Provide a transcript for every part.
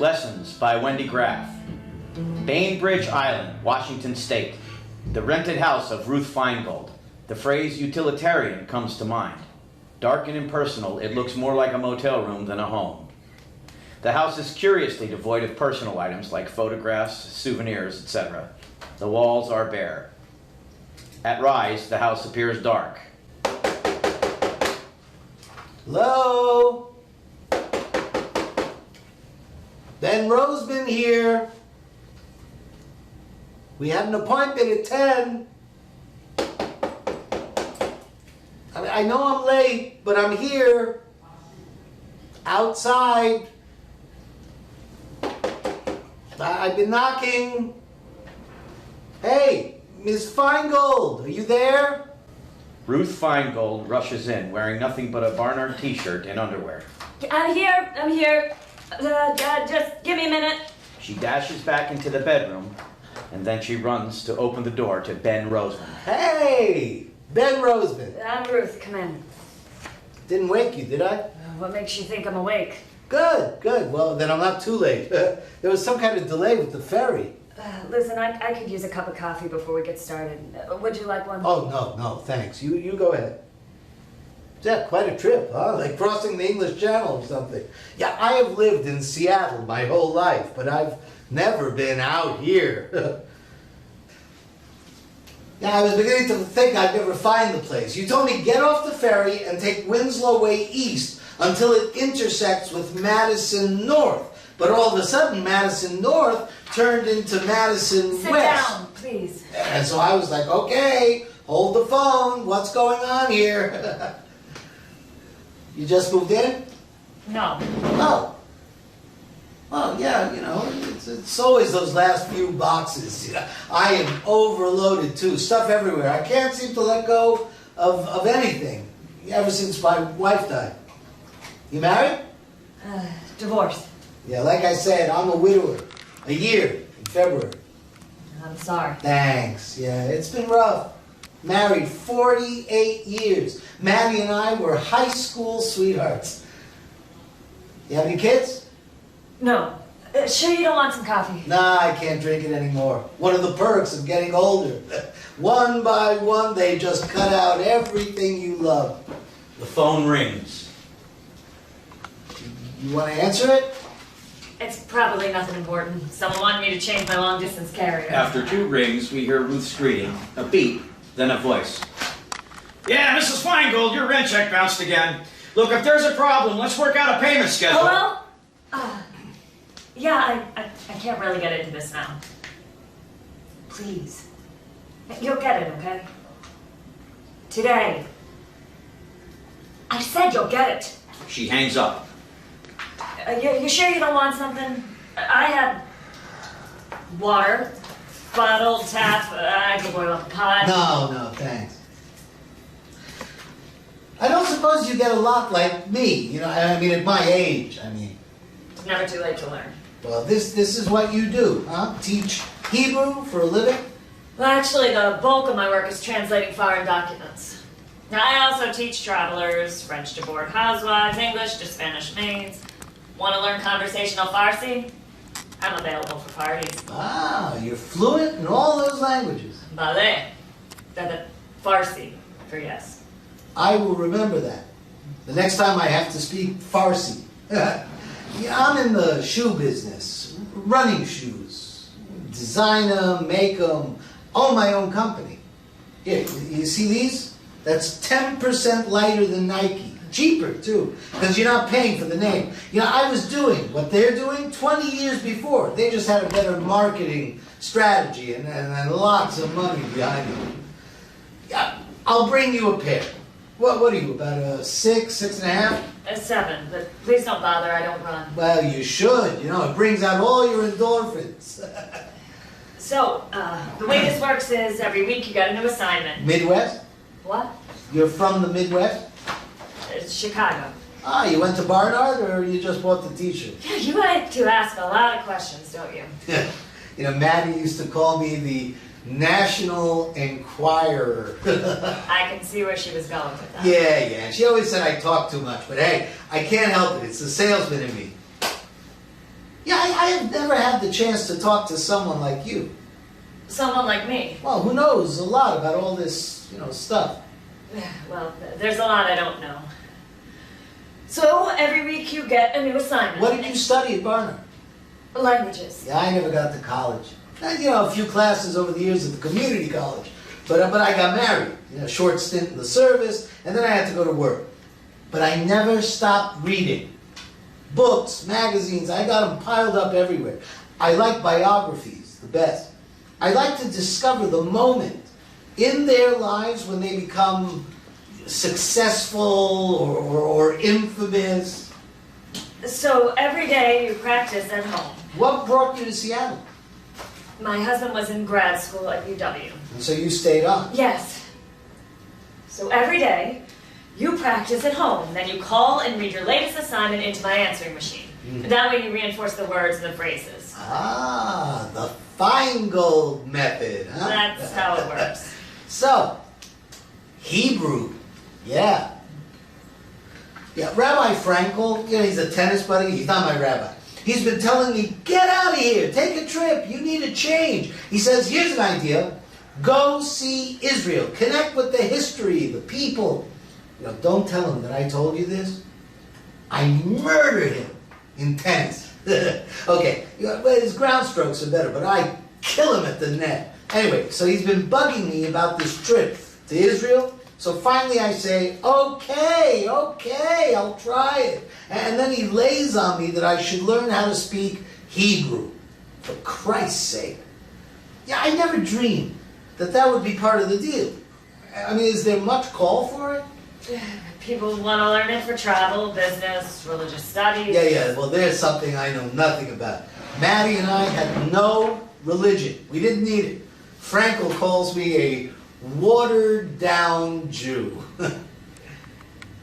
Lessons by Wendy Graf. Bainbridge Island, Washington State. The rented house of Ruth Feingold. The phrase utilitarian comes to mind. Dark and impersonal, it looks more like a motel room than a home. The house is curiously devoid of personal items like photographs, souvenirs, etc. The walls are bare. At rise, the house appears dark. Hello? Ben Roseman here. We had an appointment at 10. I know I'm late, but I'm here. Outside. I've been knocking. Hey, Miss Feingold, are you there? Ruth Feingold rushes in, wearing nothing but a Barnard t-shirt and underwear. I'm here. Just give me a minute. She dashes back into the bedroom, and then she runs to open the door to Ben Roseman. Hey, Ben Roseman. I'm Ruth, come in. Didn't wake you, did I? What makes you think I'm awake? Good. Well, then I'm not too late. There was some kind of delay with the ferry. Listen, I could use a cup of coffee before we get started. Would you like one? Oh, no, thanks. You go ahead. Yeah, quite a trip, huh? Like crossing the English Channel or something. Yeah, I have lived in Seattle my whole life, but I've never been out here. Yeah, I was beginning to think I'd never find the place. You told me get off the ferry and take Winslow Way east until it intersects with Madison North. But all of a sudden, Madison North turned into Madison West. Sit down, please. And so I was like, okay, hold the phone. What's going on here? You just moved in? No. Oh. Well, yeah, you know, it's always those last few boxes. You know, I am overloaded too. Stuff everywhere. I can't seem to let go of anything ever since my wife died. You married? Divorced. Yeah, like I said, I'm a widower. A year in February. I'm sorry. Thanks. Yeah, it's been rough. Married 48 years. Maddie and I were high school sweethearts. You have any kids? No. Sure you don't want some coffee? Nah, I can't drink it anymore. One of the perks of getting older. One by one, they just cut out everything you love. The phone rings. You want to answer it? It's probably nothing important. Someone wanted me to change my long-distance carrier. After 2 rings, we hear Ruth's greeting, a beep, then a voice. Yeah, Mrs. Feingold, your rent check bounced again. Look, if there's a problem, let's work out a payment schedule. Hello? Yeah, I can't really get into this now. Please. You'll get it, okay? Today. I said you'll get it. She hangs up. You sure you don't want something? I have water, bottle, tap, I could boil up a pot. No, thanks. I don't suppose you get a lot like me, you know, I mean, at my age, It's never too late to learn. Well, this is what you do, huh? Teach Hebrew for a living? Well, actually, the bulk of my work is translating foreign documents. Now, I also teach travelers, French to board housewives, English to Spanish maids. Want to learn conversational Farsi? I'm available for parties. Ah, you're fluent in all those languages. Ballet. Farsi, for yes. I will remember that. The next time I have to speak Farsi. Yeah, I'm in the shoe business. Running shoes. Design them, make them. Own my own company. Here, you see these? That's 10% lighter than Nike. Cheaper, too, because you're not paying for the name. You know, I was doing what they're doing 20 years before. They just had a better marketing strategy and lots of money behind it. Yeah, I'll bring you a pair. What are you, about a 6, 6.5? A 7, but please don't bother, I don't run. Well, you should. You know, it brings out all your endorphins. So, the way this works is every week you get a new assignment. Midwest? What? You're from the Midwest? It's Chicago. Ah, you went to Barnard or you just bought the t-shirt? Yeah, you like to ask a lot of questions, don't you? You know, Maddie used to call me the National Enquirer. I can see where she was going with that. Yeah. She always said I talk too much, but hey, I can't help it. It's the salesman in me. Yeah, I have never had the chance to talk to someone like you. Someone like me. Well, who knows a lot about all this, stuff. Well, there's a lot I don't know. So, every week you get a new assignment. What did you study at Barnard? Languages. Yeah, I never got to college. A few classes over the years at the community college. But I got married. A short stint in the service, and then I had to go to work. But I never stopped reading. Books, magazines, I got them piled up everywhere. I like biographies the best. I like to discover the moment in their lives when they become successful or infamous. So every day you practice at home. What brought you to Seattle? My husband was in grad school at UW. And so you stayed on? Yes. So every day you practice at home. Then you call and read your latest assignment into my answering machine. That way you reinforce the words and the phrases. Ah, the Feingold method, huh? That's how it works. So, Hebrew, yeah. Yeah, Rabbi Frankel, he's a tennis buddy. He's not my rabbi. He's been telling me, get out of here, take a trip, you need a change. He says, here's an idea. Go see Israel. Connect with the history, the people. Don't tell him that I told you this. I murdered him in tennis. Okay, his ground strokes are better, but I kill him at the net. Anyway, so he's been bugging me about this trip to Israel. So finally I say, okay, I'll try it. And then he lays on me that I should learn how to speak Hebrew. For Christ's sake. Yeah, I never dreamed that would be part of the deal. I mean, is there much call for it? People want to learn it for travel, business, religious studies. Yeah, well, there's something I know nothing about. Maddie and I had no religion. We didn't need it. Frankel calls me a watered-down Jew.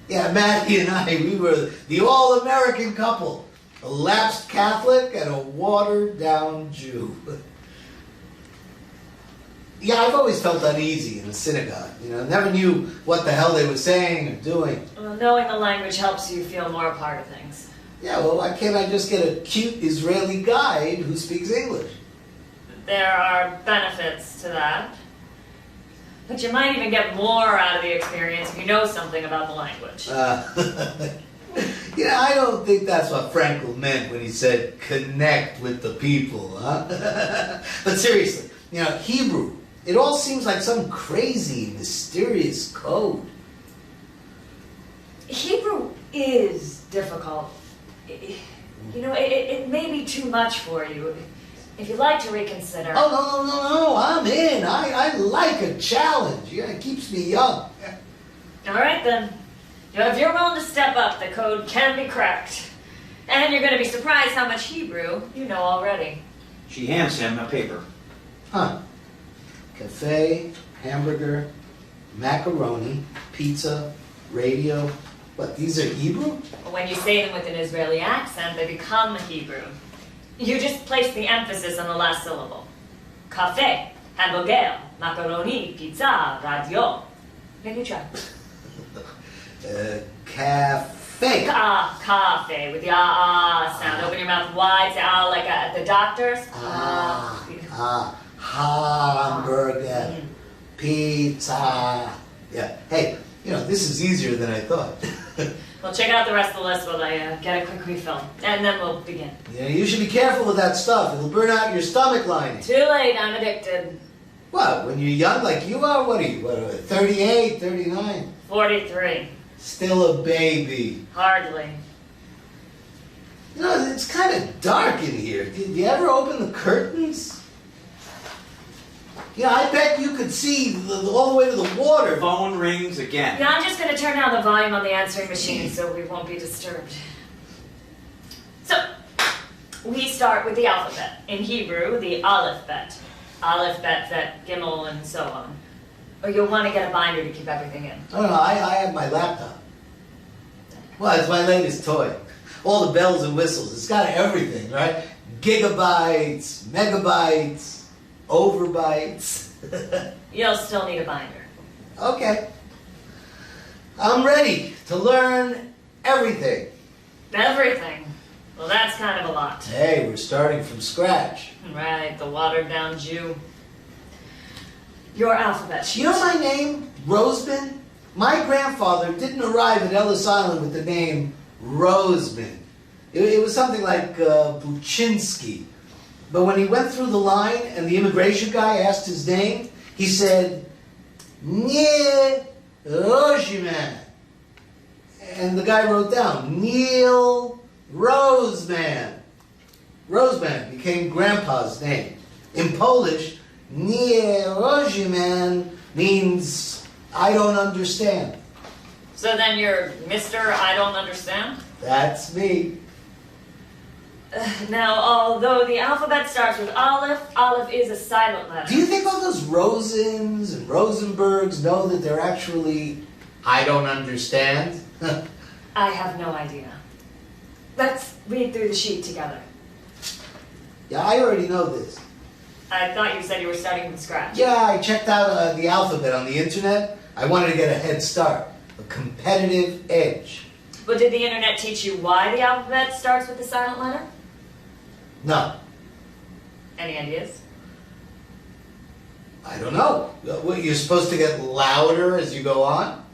Yeah, Maddie and I, we were the all-American couple. A lapsed Catholic and a watered-down Jew. Yeah, I've always felt uneasy in a synagogue. Never knew what the hell they were saying or doing. Well, knowing the language helps you feel more a part of things. Yeah, well, why can't I just get a cute Israeli guide who speaks English? There are benefits to that. But you might even get more out of the experience if you know something about the language. I don't think that's what Frankel meant when he said connect with the people, huh? But seriously, Hebrew, it all seems like some crazy, mysterious code. Hebrew is difficult. It may be too much for you. If you'd like to reconsider... Oh, no, I'm in. I like a challenge. It keeps me young. All right, then. If you're willing to step up, the code can be cracked. And you're going to be surprised how much Hebrew you know already. She hands him a paper. Huh. Cafe, hamburger, macaroni, pizza, radio. What, these are Hebrew? When you say them with an Israeli accent, they become Hebrew. You just place the emphasis on the last syllable. Cafe, hamburger, macaroni, pizza, radio. Then you try. Cafe. Cafe, with the sound. Open your mouth wide, say like at the doctor's. Hamburger, pizza. Yeah. Hey, this is easier than I thought. Well, check out the rest of the list while I get a quick refill. And then we'll begin. Yeah, you should be careful with that stuff. It'll burn out your stomach lining. Too late, I'm addicted. What, when you're young like you are? What are you, 38, 39? 43. Still a baby. Hardly. It's kind of dark in here. Did you ever open the curtains? I bet you could see all the way to the water. Phone rings again. Yeah, I'm just going to turn down the volume on the answering machine so we won't be disturbed. So, we start with the alphabet. In Hebrew, the aleph bet. Aleph, bet, vet, gimel, and so on. Or you'll want to get a binder to keep everything in. No, I have my laptop. Well, it's my latest toy. All the bells and whistles. It's got everything, right? Gigabytes, megabytes, overbytes. You'll still need a binder. Okay. I'm ready to learn everything. Everything. Well, that's kind of a lot. Hey, we're starting from scratch. Right, the watered-down Jew. Your alphabet sheet. You know my name? Rosebin? My grandfather didn't arrive at Ellis Island with the name Rosebin. It was something like Buczynski. But when he went through the line and the immigration guy asked his name, he said, Nie Roziman. And the guy wrote down, Neil Roseman. Roseman became Grandpa's name. In Polish, Nie Roziman means I don't understand. So then you're Mr. I don't understand? That's me. Now, although the alphabet starts with Aleph, Aleph is a silent letter. Do you think all those Rosens and Rosenbergs know that they're actually I don't understand? I have no idea. Let's read through the sheet together. Yeah, I already know this. I thought you said you were starting from scratch. Yeah, I checked out the alphabet on the internet. I wanted to get a head start, a competitive edge. But did the internet teach you why the alphabet starts with a silent letter? No, Any ideas? I don't know. What, you're supposed to get louder as you go on?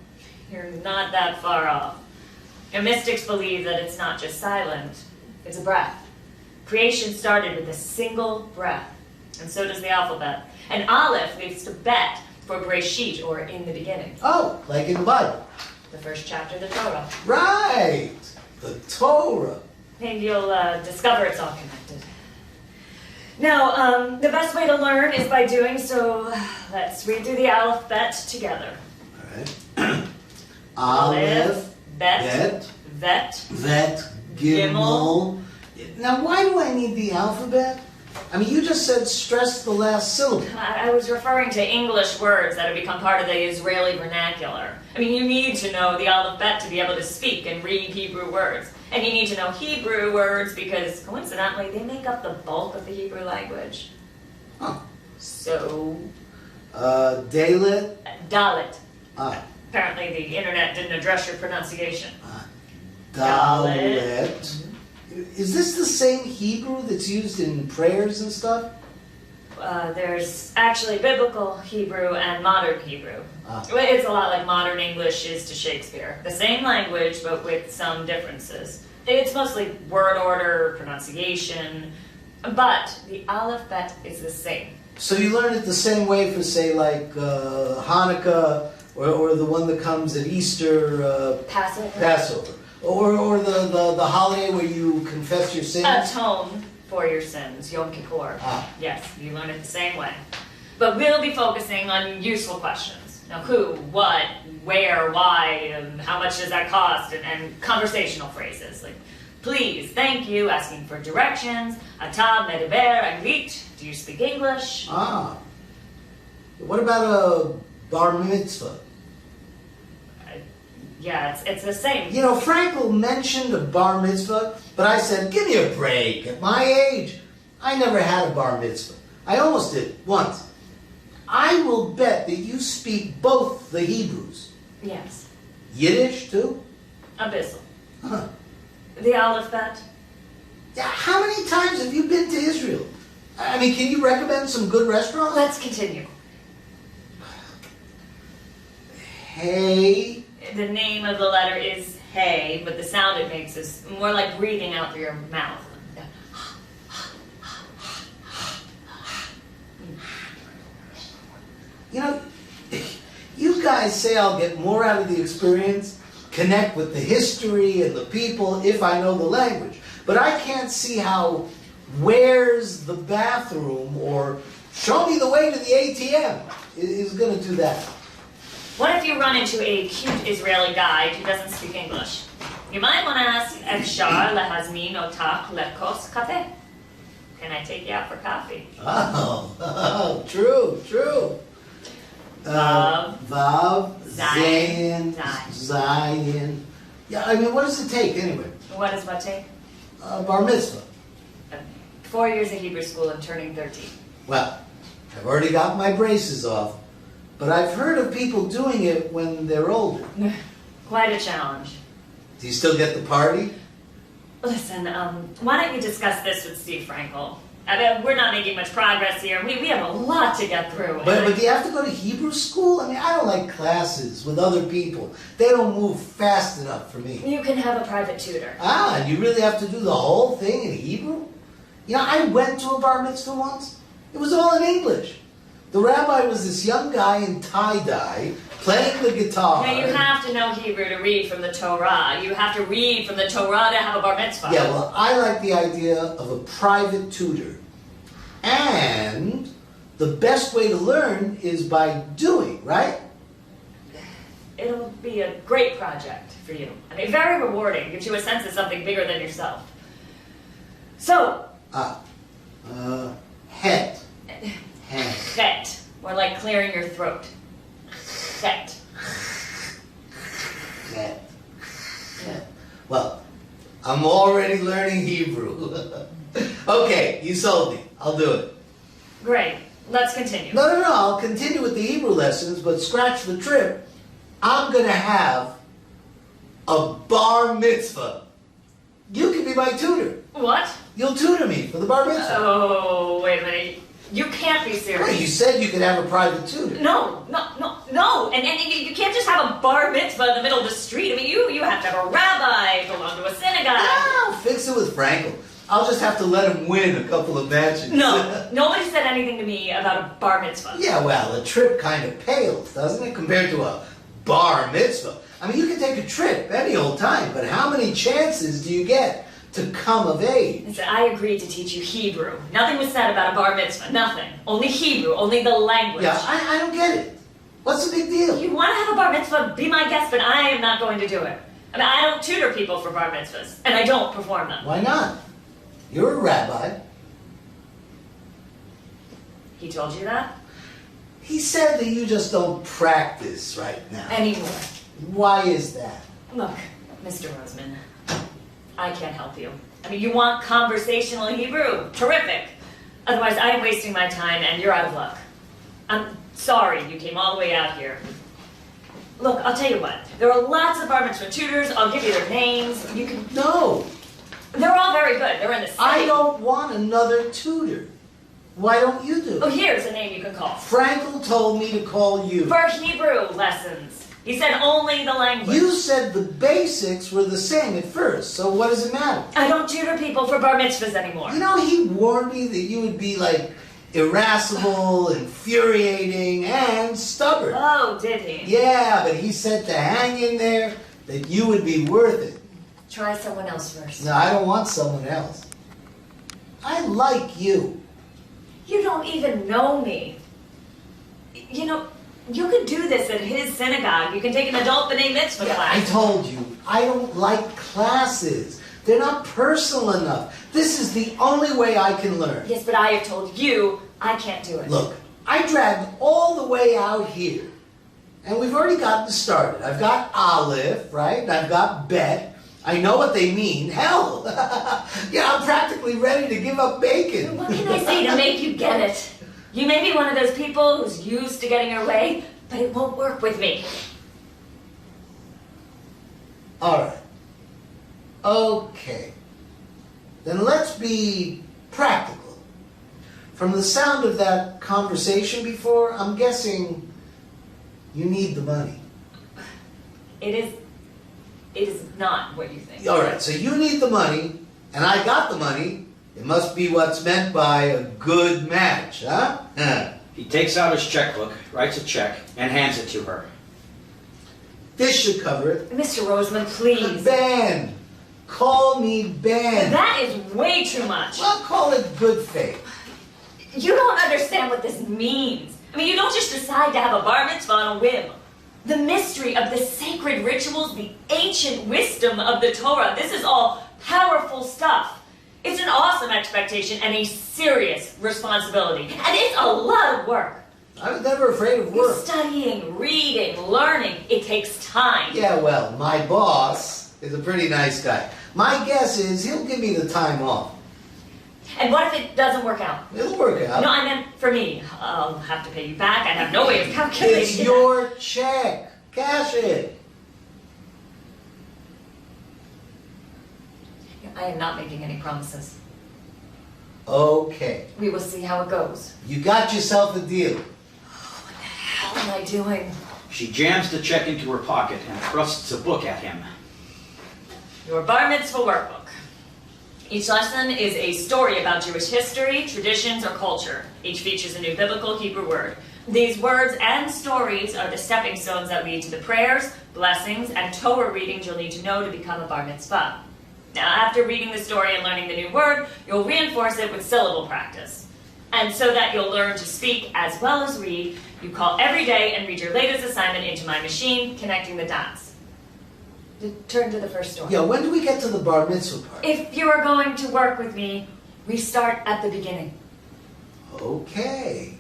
You're not that far off. And mystics believe that it's not just silent, it's a breath. Creation started with a single breath, and so does the alphabet. And Aleph leads to Bet for Breshit, or in the beginning. Oh, like in the Bible. The first chapter of the Torah. Right, the Torah. And you'll discover it's all connected. Now, the best way to learn is by doing, so let's read through the alphabet together. All right. Aleph, Bet, Vet, Vet, Gimel. Now, why do I need the alphabet? I mean, you just said stress the last syllable. I was referring to English words that have become part of the Israeli vernacular. I mean, you need to know the alphabet to be able to speak and read Hebrew words. And you need to know Hebrew words because, coincidentally, they make up the bulk of the Hebrew language. Huh. So, Dalet. Dalet. Ah. Apparently the internet didn't address your pronunciation. Dalet. Is this the same Hebrew that's used in prayers and stuff? There's actually biblical Hebrew and modern Hebrew. Ah. It's a lot like modern English is to Shakespeare. The same language, but with some differences. It's mostly word order, pronunciation, but the alphabet is the same. So you learn it the same way for, say, like Hanukkah, or the one that comes at Easter, Passover. Or the holiday where you confess your sins? Atone for your sins, Yom Kippur. Ah. Yes, you learn it the same way. But we'll be focusing on useful questions. Now, who, what, where, why, how much does that cost, and conversational phrases like please, thank you, asking for directions, אתה מדבר אנגלית, do you speak English? Ah. What about a bar mitzvah? Yeah, it's the same. You know, Frankel mentioned a bar mitzvah, but I said, give me a break. At my age, I never had a bar mitzvah. I almost did, once. I will bet that you speak both the Hebrews. Yes. Yiddish, too? Abyssal. Huh. The alphabet. Yeah, how many times have you been to Israel? I mean, can you recommend some good restaurants? Let's continue. Hey. The name of the letter is hey, but the sound it makes is more like breathing out through your mouth. You know, you guys say I'll get more out of the experience, connect with the history and the people if I know the language. But I can't see how where's the bathroom or show me the way to the ATM is going to do that. What if you run into a cute Israeli guide who doesn't speak English? You might want to ask, אפשר להזמין אותך לכוס קפה? Can I take you out for coffee? Oh, true. Vav, Zayin, Zayin. Yeah, I mean, what does it take anyway? What does what take? Bar mitzvah. 4 years of Hebrew school and turning 13. Well, I've already got my braces off, but I've heard of people doing it when they're older. Quite a challenge. Do you still get the party? Listen, why don't you discuss this with Steve Frankel? I mean, we're not making much progress here. We have a lot to get through. But do you have to go to Hebrew school? I mean, I don't like classes with other people. They don't move fast enough for me. You can have a private tutor. Ah, and you really have to do the whole thing in Hebrew? You know, I went to a bar mitzvah once. It was all in English. The rabbi was this young guy in tie-dye, playing the guitar. Now, you have to know Hebrew to read from the Torah. You have to read from the Torah to have a bar mitzvah. Yeah, well, I like the idea of a private tutor. And the best way to learn is by doing, right? It'll be a great project for you. I mean, very rewarding. Gives you a sense of something bigger than yourself. So. Het. Het. Or like clearing your throat. Het. Het. Het. Well, I'm already learning Hebrew. Okay, you sold me. I'll do it. Great. Let's continue. No, I'll continue with the Hebrew lessons, but scratch the trip. I'm going to have a bar mitzvah. You can be my tutor. What? You'll tutor me for the bar mitzvah. Oh, wait a minute. You can't be serious. Wait, you said you could have a private tutor. No. And you can't just have a bar mitzvah in the middle of the street. I mean, you have to have a rabbi, belong to a synagogue. I'll fix it with Frankel. I'll just have to let him win a couple of matches. No, nobody said anything to me about a bar mitzvah. Yeah, well, a trip kind of pales, doesn't it, compared to a bar mitzvah? I mean, you can take a trip any old time, but how many chances do you get to come of age? Listen, I agreed to teach you Hebrew. Nothing was said about a bar mitzvah. Nothing. Only Hebrew. Only the language. Yeah, I don't get it. What's the big deal? You want to have a bar mitzvah? Be my guest, but I am not going to do it. I mean, I don't tutor people for bar mitzvahs, and I don't perform them. Why not? You're a rabbi. He told you that? He said that you just don't practice right now. Anymore. Why is that? Look, Mr. Roseman, I can't help you. I mean, you want conversational Hebrew. Terrific. Otherwise, I am wasting my time and you're out of luck. I'm sorry you came all the way out here. Look, I'll tell you what. There are lots of bar mitzvah tutors. I'll give you their names. You can... No. They're all very good. They're in the city. I don't want another tutor. Why don't you do it? Oh, here's a name you can call. Frankel told me to call you. For Hebrew lessons. He said only the language. You said the basics were the same at first, so what does it matter? I don't tutor people for bar mitzvahs anymore. You know, he warned me that you would be like irascible, infuriating, and stubborn. Oh, did he? Yeah, but he said to hang in there, that you would be worth it. Try someone else first. No, I don't want someone else. I like you. You don't even know me. You know, you could do this at his synagogue. You can take an adult B'nai Mitzvah I class. told you, I don't like classes. They're not personal enough. This is the only way I can learn. Yes, but I have told you I can't do it. Look, I dragged all the way out here. And we've already gotten started. I've got Aleph, right? And I've got Bet. I know what they mean. Hell, yeah, I'm practically ready to give up bacon. What can I say to make you get it? You may be one of those people who's used to getting your way, but it won't work with me. All right. Okay. Then let's be practical. From the sound of that conversation before, I'm guessing you need the money. It is not what you think. All right, so you need the money, and I got the money. It must be what's meant by a good match, huh? He takes out his checkbook, writes a check, and hands it to her. This should cover it. Mr. Roseman, please. Ben. Call me Ben. That is way too much. Well, call it good faith. You don't understand what this means. I mean, you don't just decide to have a bar mitzvah on a whim. The mystery of the sacred rituals, the ancient wisdom of the Torah, this is all powerful stuff. It's an awesome expectation and a serious responsibility. And it's a lot of work. I was never afraid of You're work. studying, reading, learning. It takes time. Yeah, well, my boss is a pretty nice guy. My guess is he'll give me the time off. And what if it doesn't work out? It'll work out. No, I meant for me. I'll have to pay you back. I have no way of calculating It's that. your check. Cash it. I am not making any promises. Okay. We will see how it goes. You got yourself a deal. What the hell am I doing? She jams the check into her pocket and thrusts a book at him. Your bar mitzvah workbook. Each lesson is a story about Jewish history, traditions, or culture. Each features a new biblical Hebrew word. These words and stories are the stepping stones that lead to the prayers, blessings, and Torah readings you'll need to know to become a bar mitzvah. Now, after reading the story and learning the new word, you'll reinforce it with syllable practice. And so that you'll learn to speak as well as read, you call every day and read your latest assignment into my machine, connecting the dots. Turn to the first story. Yeah, when do we get to the bar mitzvah part? If you are going to work with me, we start at the beginning. Okay.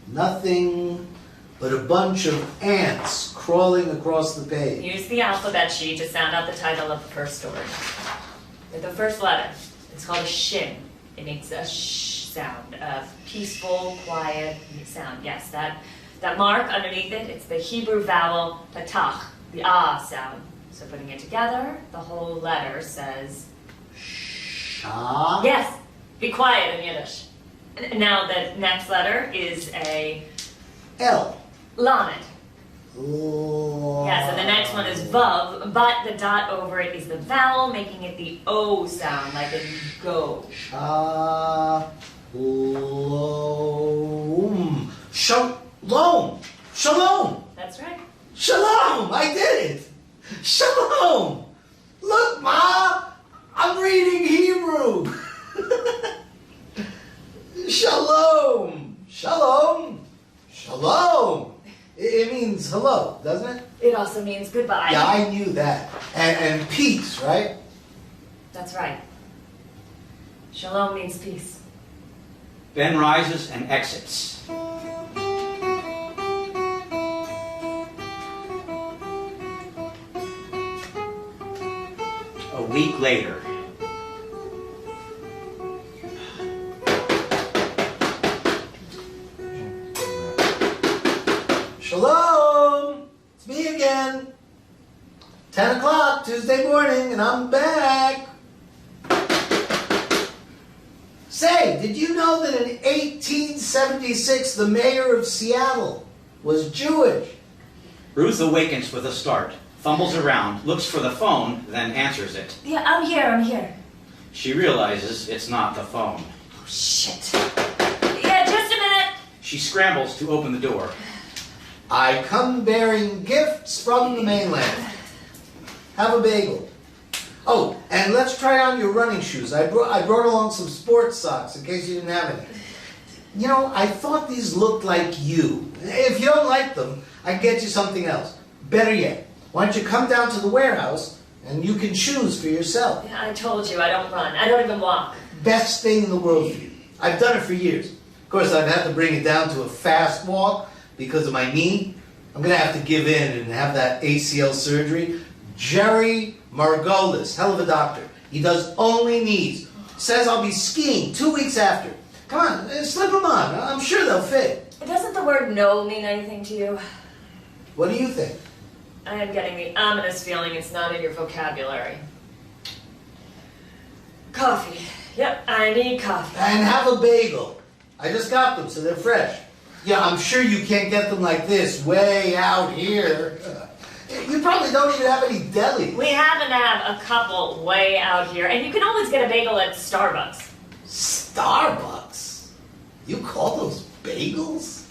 Nothing but a bunch of ants crawling across the page. Use the alphabet sheet to sound out the title of the first story. With the first letter, it's called a shin. It makes a sh sound, a peaceful, quiet sound. Yes, that mark underneath it, it's the Hebrew vowel patach, the ah sound. So putting it together, the whole letter says Shah? yes. Be quiet in Yiddish. Now the next letter is a L. lamed. Oh. Yes, and the next one is vav, but the dot over it is the vowel, making it the O sound, like in go. Shalom. Shalom. Shalom. That's right. Shalom. I did it. Shalom. Look, Ma. I'm reading Hebrew. Shalom. Shalom. Shalom. It means hello, doesn't it? It also means goodbye. Yeah, I knew that. And peace, right? That's right. Shalom means peace. Ben rises and exits. A week later. Shalom! It's me again. 10 o'clock, Tuesday morning, and I'm back. Say, did you know that in 1876 the mayor of Seattle was Jewish? Ruth awakens with a start, fumbles around, looks for the phone, then answers it. Yeah, I'm here. She realizes it's not the phone. Oh, shit. Yeah, just a minute. She scrambles to open the door. I come bearing gifts from the mainland. Have a bagel. Oh, and let's try on your running shoes. I brought along some sports socks in case you didn't have any. You know, I thought these looked like you. If you don't like them, I can get you something else. Better yet, why don't you come down to the warehouse and you can choose for yourself. Yeah, I told you, I don't run. I don't even walk. Best thing in the world for you. I've done it for years. Of course, I've had to bring it down to a fast walk because of my knee. I'm going to have to give in and have that ACL surgery. Jerry Margolis, hell of a doctor. He does only knees. Says I'll be skiing 2 weeks after. Come on, slip them on. I'm sure they'll fit. Doesn't the word no mean anything to you? What do you think? I am getting the ominous feeling it's not in your vocabulary. Coffee. Yep, I need coffee. And have a bagel. I just got them, so they're fresh. Yeah, I'm sure you can't get them like this, way out here. You probably don't even have any deli. We happen to have a couple way out here, and you can always get a bagel at Starbucks. Starbucks? You call those bagels?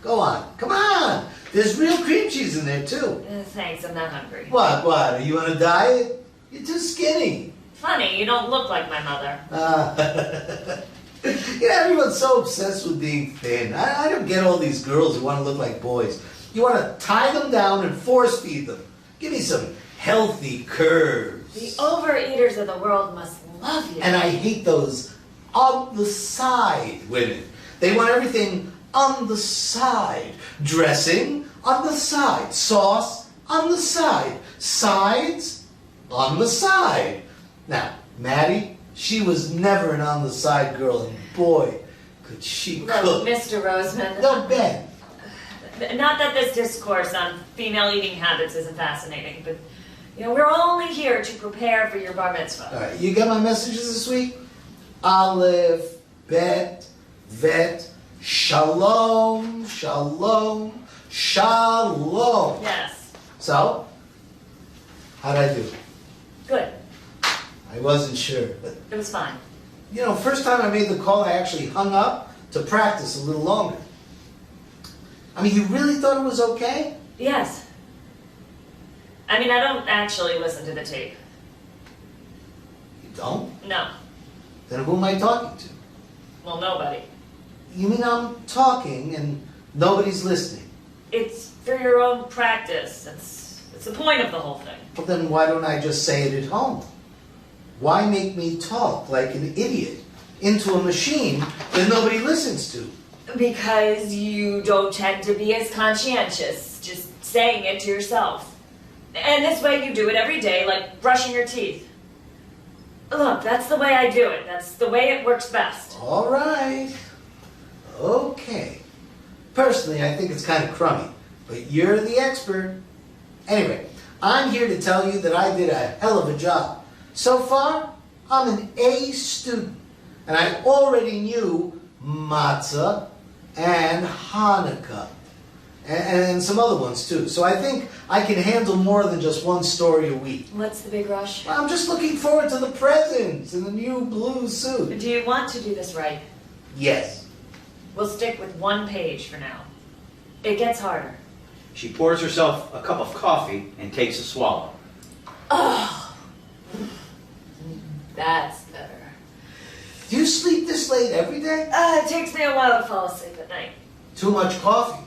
Go on, come on. There's real cream cheese in there, too. Thanks, I'm not hungry. What, are you on a diet? You're too skinny. Funny, you don't look like my mother. You know, everyone's so obsessed with being thin. I don't get all these girls who want to look like boys. You want to tie them down and force feed them. Give me some healthy curves. The overeaters of the world must love you. And I hate those on the side women. They want everything on the side. Dressing on the side. Sauce on the side. Sides on the side. Now, Maddie, she was never an on the side girl, and boy, could she Look, cook. Mr. Roseman. No, Ben. Not that this discourse on female eating habits isn't fascinating, but You know, we're only here to prepare for your bar mitzvah. All right, you get my messages this week? Aleph, Bet, Vet, Shalom, Shalom, Shalom. Yes. So, how'd I do? Good. I wasn't sure, but It was fine. you know, first time I made the call, I actually hung up to practice a little longer. I mean, you really thought it was okay? Yes. I mean, I don't actually listen to the tape. You don't? No. Then who am I talking to? Well, nobody. You mean I'm talking and nobody's listening? It's for your own practice. It's the point of the whole thing. Well, then why don't I just say it at home? Why make me talk like an idiot into a machine that nobody listens to? Because you don't tend to be as conscientious, just saying it to yourself. And this way you do it every day, like brushing your teeth. Look, that's the way I do it. That's the way it works best. All right. Okay. Personally, I think it's kind of crummy, but you're the expert. Anyway, I'm here to tell you that I did a hell of a job. So far, I'm an A student, and I already knew matzah and Hanukkah, and some other ones too. So I think I can handle more than just one story a week. What's the big rush? Well, I'm just looking forward to the presents and the new blue suit. Do you want to do this right? Yes. We'll stick with one page for now. It gets harder. She pours herself a cup of coffee and takes a swallow. Oh, that's better. Do you sleep this late every day? It takes me a while to fall asleep at night. Too much coffee.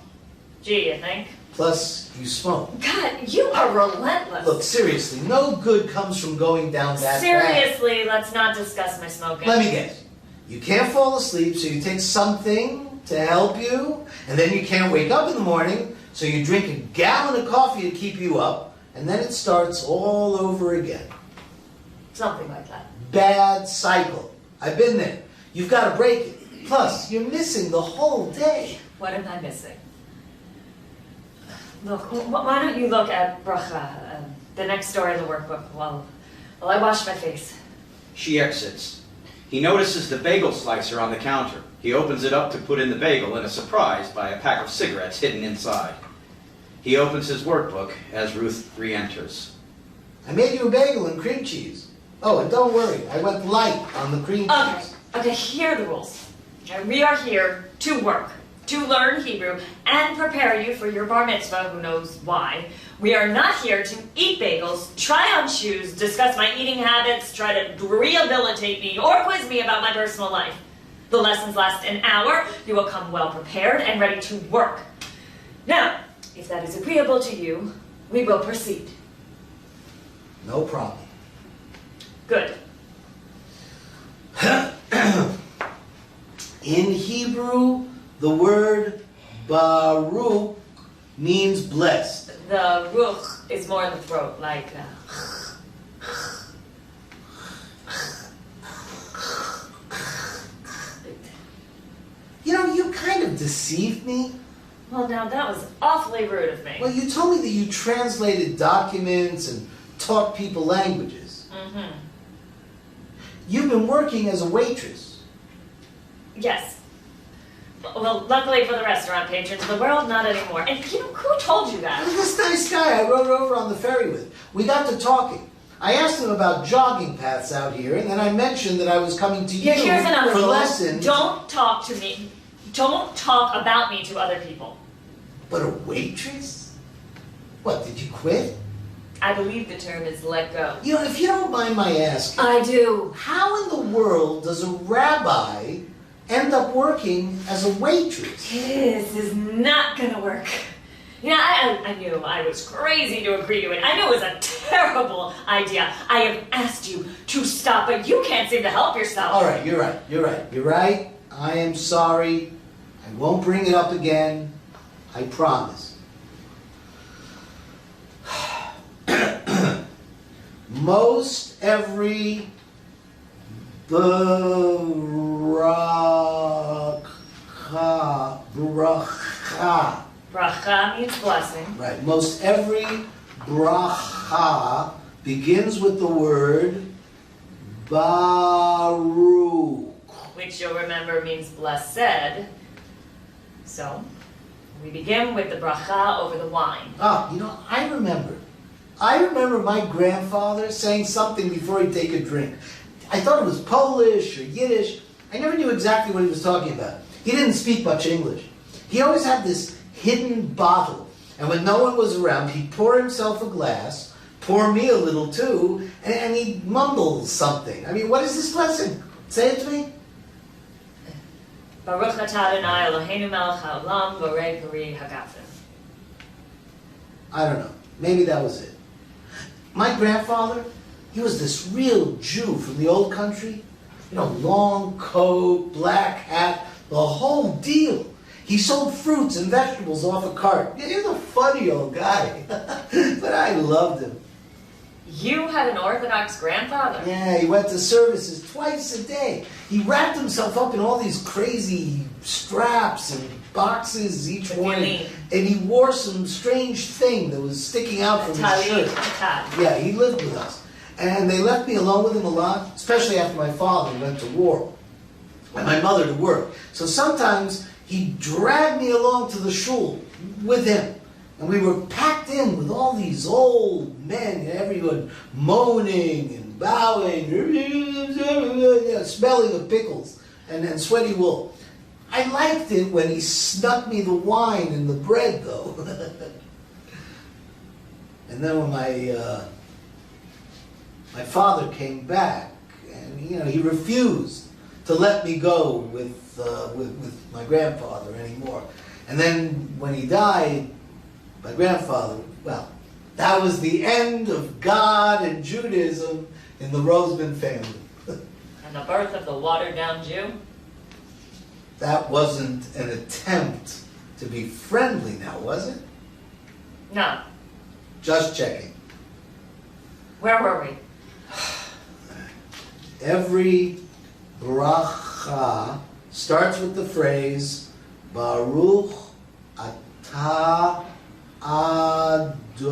Gee, you think? Plus, you smoke. God, you are relentless. Look, seriously, no good comes from going down that path. Seriously, let's not discuss my smoking. Let me guess. You can't fall asleep, so you take something to help you, and then you can't wake up in the morning, so you drink a gallon of coffee to keep you up, and then it starts all over again. Something like that. Bad cycle. I've been there. You've got to break it. Plus, you're missing the whole day. What am I missing? Look, why don't you look at bracha, the next story in the workbook, while I wash my face. She exits. He notices the bagel slicer on the counter. He opens it up to put in the bagel and is surprised by a pack of cigarettes hidden inside. He opens his workbook as Ruth re-enters. I made you a bagel and cream cheese. Oh, and don't worry, I went light on the cream cheese. Okay, here are the rules. Okay, we are here to work, to learn Hebrew, and prepare you for your bar mitzvah, who knows why. We are not here to eat bagels, try on shoes, discuss my eating habits, try to rehabilitate me, or quiz me about my personal life. The lessons last an hour. You will come well prepared and ready to work. Now, if that is agreeable to you, we will proceed. No problem. Good. In Hebrew, the word Baruch means blessed. The ruch is more in the throat, like... You know, you kind of deceived me. Well, now that was awfully rude of me. Well, you told me that you translated documents and taught people languages. Mm-hmm. You've been working as a waitress. Yes. Well, luckily for the restaurant patrons of the world, not anymore. And you know, who told you that? This nice guy I rode over on the ferry with. We got to talking. I asked him about jogging paths out here, and then I mentioned that I was coming to you Here's another for rule. lessons. Don't talk to me. Don't talk about me to other people. But a waitress? What, did you quit? I believe the term is let go. You know, if you don't mind my asking, I do. how in the world does a rabbi end up working as a waitress? This is not gonna work. Yeah, I knew I was crazy to agree to it. I knew it was a terrible idea. I have asked you to stop, but you can't seem to help yourself. All right, you're right. I am sorry. I won't bring it up again. I promise. Most every bracha. Bracha means blessing. Right. Most every bracha begins with the word Baruch. Which you'll remember means blessed. So, we begin with the bracha over the wine. Ah, I remember. I remember my grandfather saying something before he'd take a drink. I thought it was Polish or Yiddish. I never knew exactly what he was talking about. He didn't speak much English. He always had this hidden bottle. And when no one was around, he'd pour himself a glass, pour me a little too, and he'd mumble something. I mean, what is this blessing? Say it to me. Baruch atah Adonai Eloheinu melech haolam borei peri hagafen. I don't know. Maybe that was it. My grandfather, he was this real Jew from the old country. Long coat, black hat, the whole deal. He sold fruits and vegetables off a cart. He was a funny old guy. But I loved him. You had an Orthodox grandfather? Yeah, he went to services twice a day. He wrapped himself up in all these crazy straps and boxes each morning. And he wore some strange thing that was sticking out from his shirt. Yeah, he lived with us. And they left me alone with him a lot, especially after my father went to war. And my mother to work. So sometimes he'd drag me along to the shul with him. And we were packed in with all these old men, and everyone moaning and bowing, smelling of pickles and sweaty wool. I liked it when he snuck me the wine and the bread, though. And then when my father came back, and he refused to let me go with my grandfather anymore. And then when he died, my grandfather, well, that was the end of God and Judaism in the Roseman family. And the birth of the watered-down Jew? That wasn't an attempt to be friendly now, was it? No. Just checking. Where were we? Every bracha starts with the phrase Baruch atah Adonai.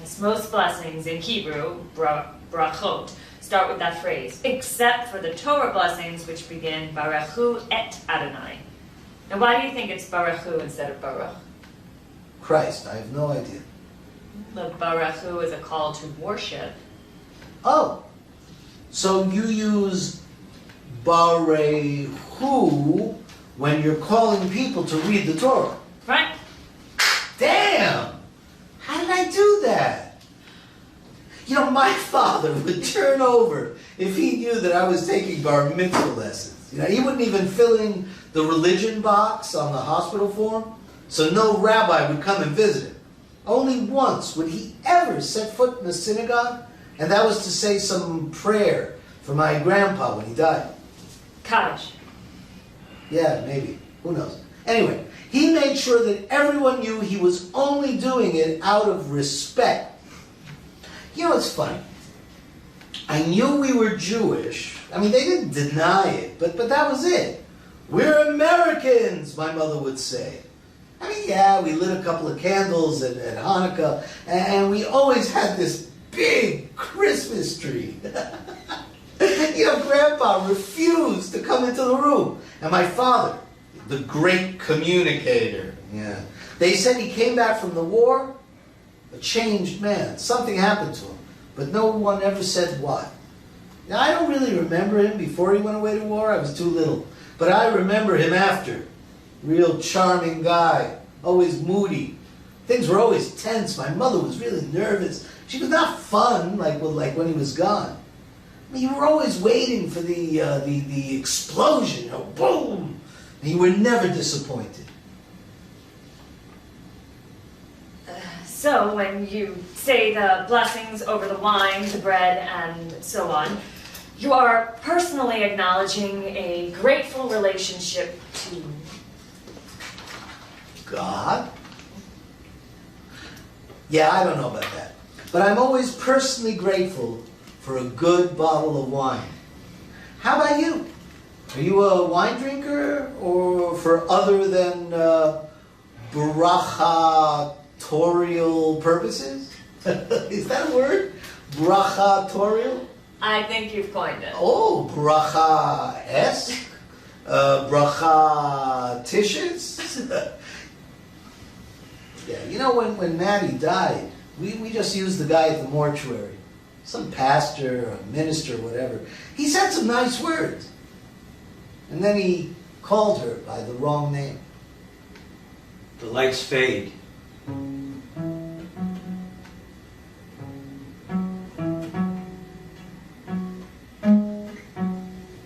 Yes, most blessings in Hebrew, brachot, start with that phrase, except for the Torah blessings which begin Baruchu et Adonai. Now why do you think it's Baruchu instead of Baruch? Christ, I have no idea. The Baruchu is a call to worship. Oh, so you use Barehu when you're calling people to read the Torah. Right? Damn! How did I do that? My father would turn over if he knew that I was taking bar mitzvah lessons. He wouldn't even fill in the religion box on the hospital form, so no rabbi would come and visit him. Only once would he ever set foot in a synagogue, and that was to say some prayer for my grandpa when he died. Kaddish. Yeah, maybe. Who knows? Anyway, he made sure that everyone knew he was only doing it out of respect. It's funny. I knew we were Jewish. I mean, they didn't deny it, but that was it. We're Americans, my mother would say. I mean, yeah, we lit a couple of candles at Hanukkah, and we always had this big Christmas tree. Grandpa refused to come into the room. And my father, the great communicator, they said he came back from the war, a changed man. Something happened to him, but no one ever said what. Now, I don't really remember him before he went away to war. I was too little. But I remember him after. Real charming guy, always moody. Things were always tense. My mother was really nervous. She was not fun like when he was gone. I mean, you were always waiting for the explosion, boom! And you were never disappointed. So when you say the blessings over the wine, the bread, and so on, you are personally acknowledging a grateful relationship to God? Yeah, I don't know about that. But I'm always personally grateful for a good bottle of wine. How about you? Are you a wine drinker, or for other than brachatorial purposes? Is that a word? Brachatorial? I think you've coined it. Oh, bracha-esque? Bracha-ticious? Yeah, you know, when Maddie died, we just used the guy at the mortuary. Some pastor or minister, whatever. He said some nice words. And then he called her by the wrong name. The lights fade.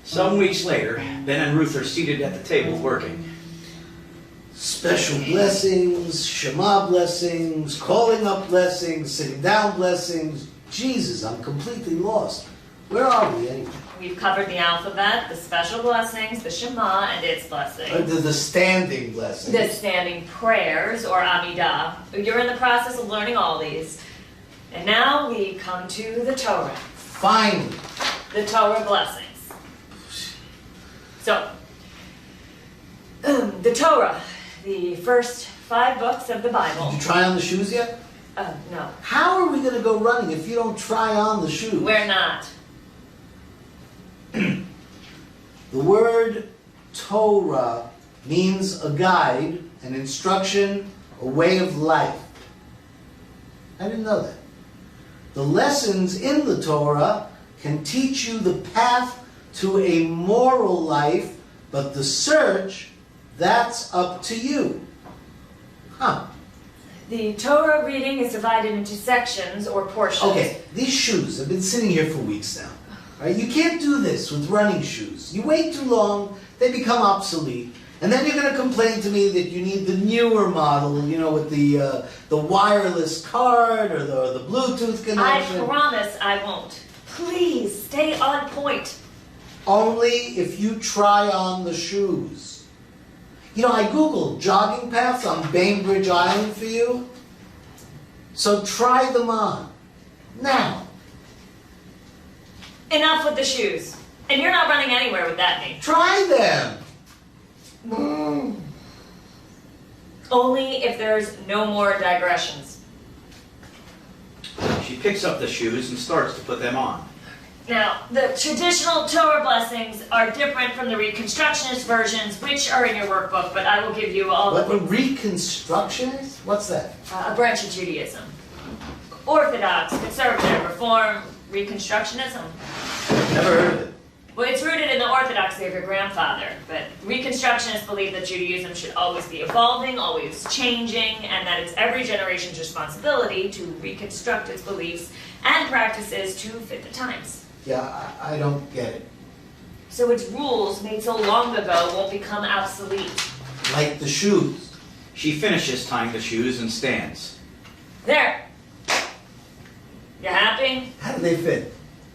Some weeks later, Ben and Ruth are seated at the table working. Special blessings, Shema blessings, calling up blessings, sitting down blessings. Jesus, I'm completely lost. Where are we anyway? We've covered the alphabet, the special blessings, the Shema and its blessings. The standing blessings. The standing prayers, or Amidah. You're in the process of learning all these. And now we come to the Torah. Finally. The Torah blessings. So, the Torah, the first 5 books of the Bible. Did you try on the shoes yet? No. How are we going to go running if you don't try on the shoes? We're not. The word Torah means a guide, an instruction, a way of life. I didn't know that. The lessons in the Torah can teach you the path to a moral life, but the search, that's up to you. Huh. The Torah reading is divided into sections or portions. Okay, these shoes have been sitting here for weeks now. Right? You can't do this with running shoes. You wait too long, they become obsolete, and then you're going to complain to me that you need the newer model, you know, with the wireless card or the Bluetooth connection. I promise I won't. Please, stay on point. Only if you try on the shoes. You know, I Googled jogging paths on Bainbridge Island for you. So try them on. Now. Enough with the shoes. And you're not running anywhere with that knee. Try them. Only if there's no more digressions. She picks up the shoes and starts to put them on. Now, the traditional Torah blessings are different from the Reconstructionist versions, which are in your workbook, but I will give you all What, the... a Reconstructionist? What's that? A branch of Judaism. Orthodox, conservative, reform, Reconstructionism. Never heard of it. Well, it's rooted in the orthodoxy of your grandfather, but Reconstructionists believe that Judaism should always be evolving, always changing, and that it's every generation's responsibility to reconstruct its beliefs and practices to fit the times. Yeah, I don't get it. So its rules made so long ago won't become obsolete. Like the shoes. She finishes tying the shoes and stands. There. You happy? How do they fit?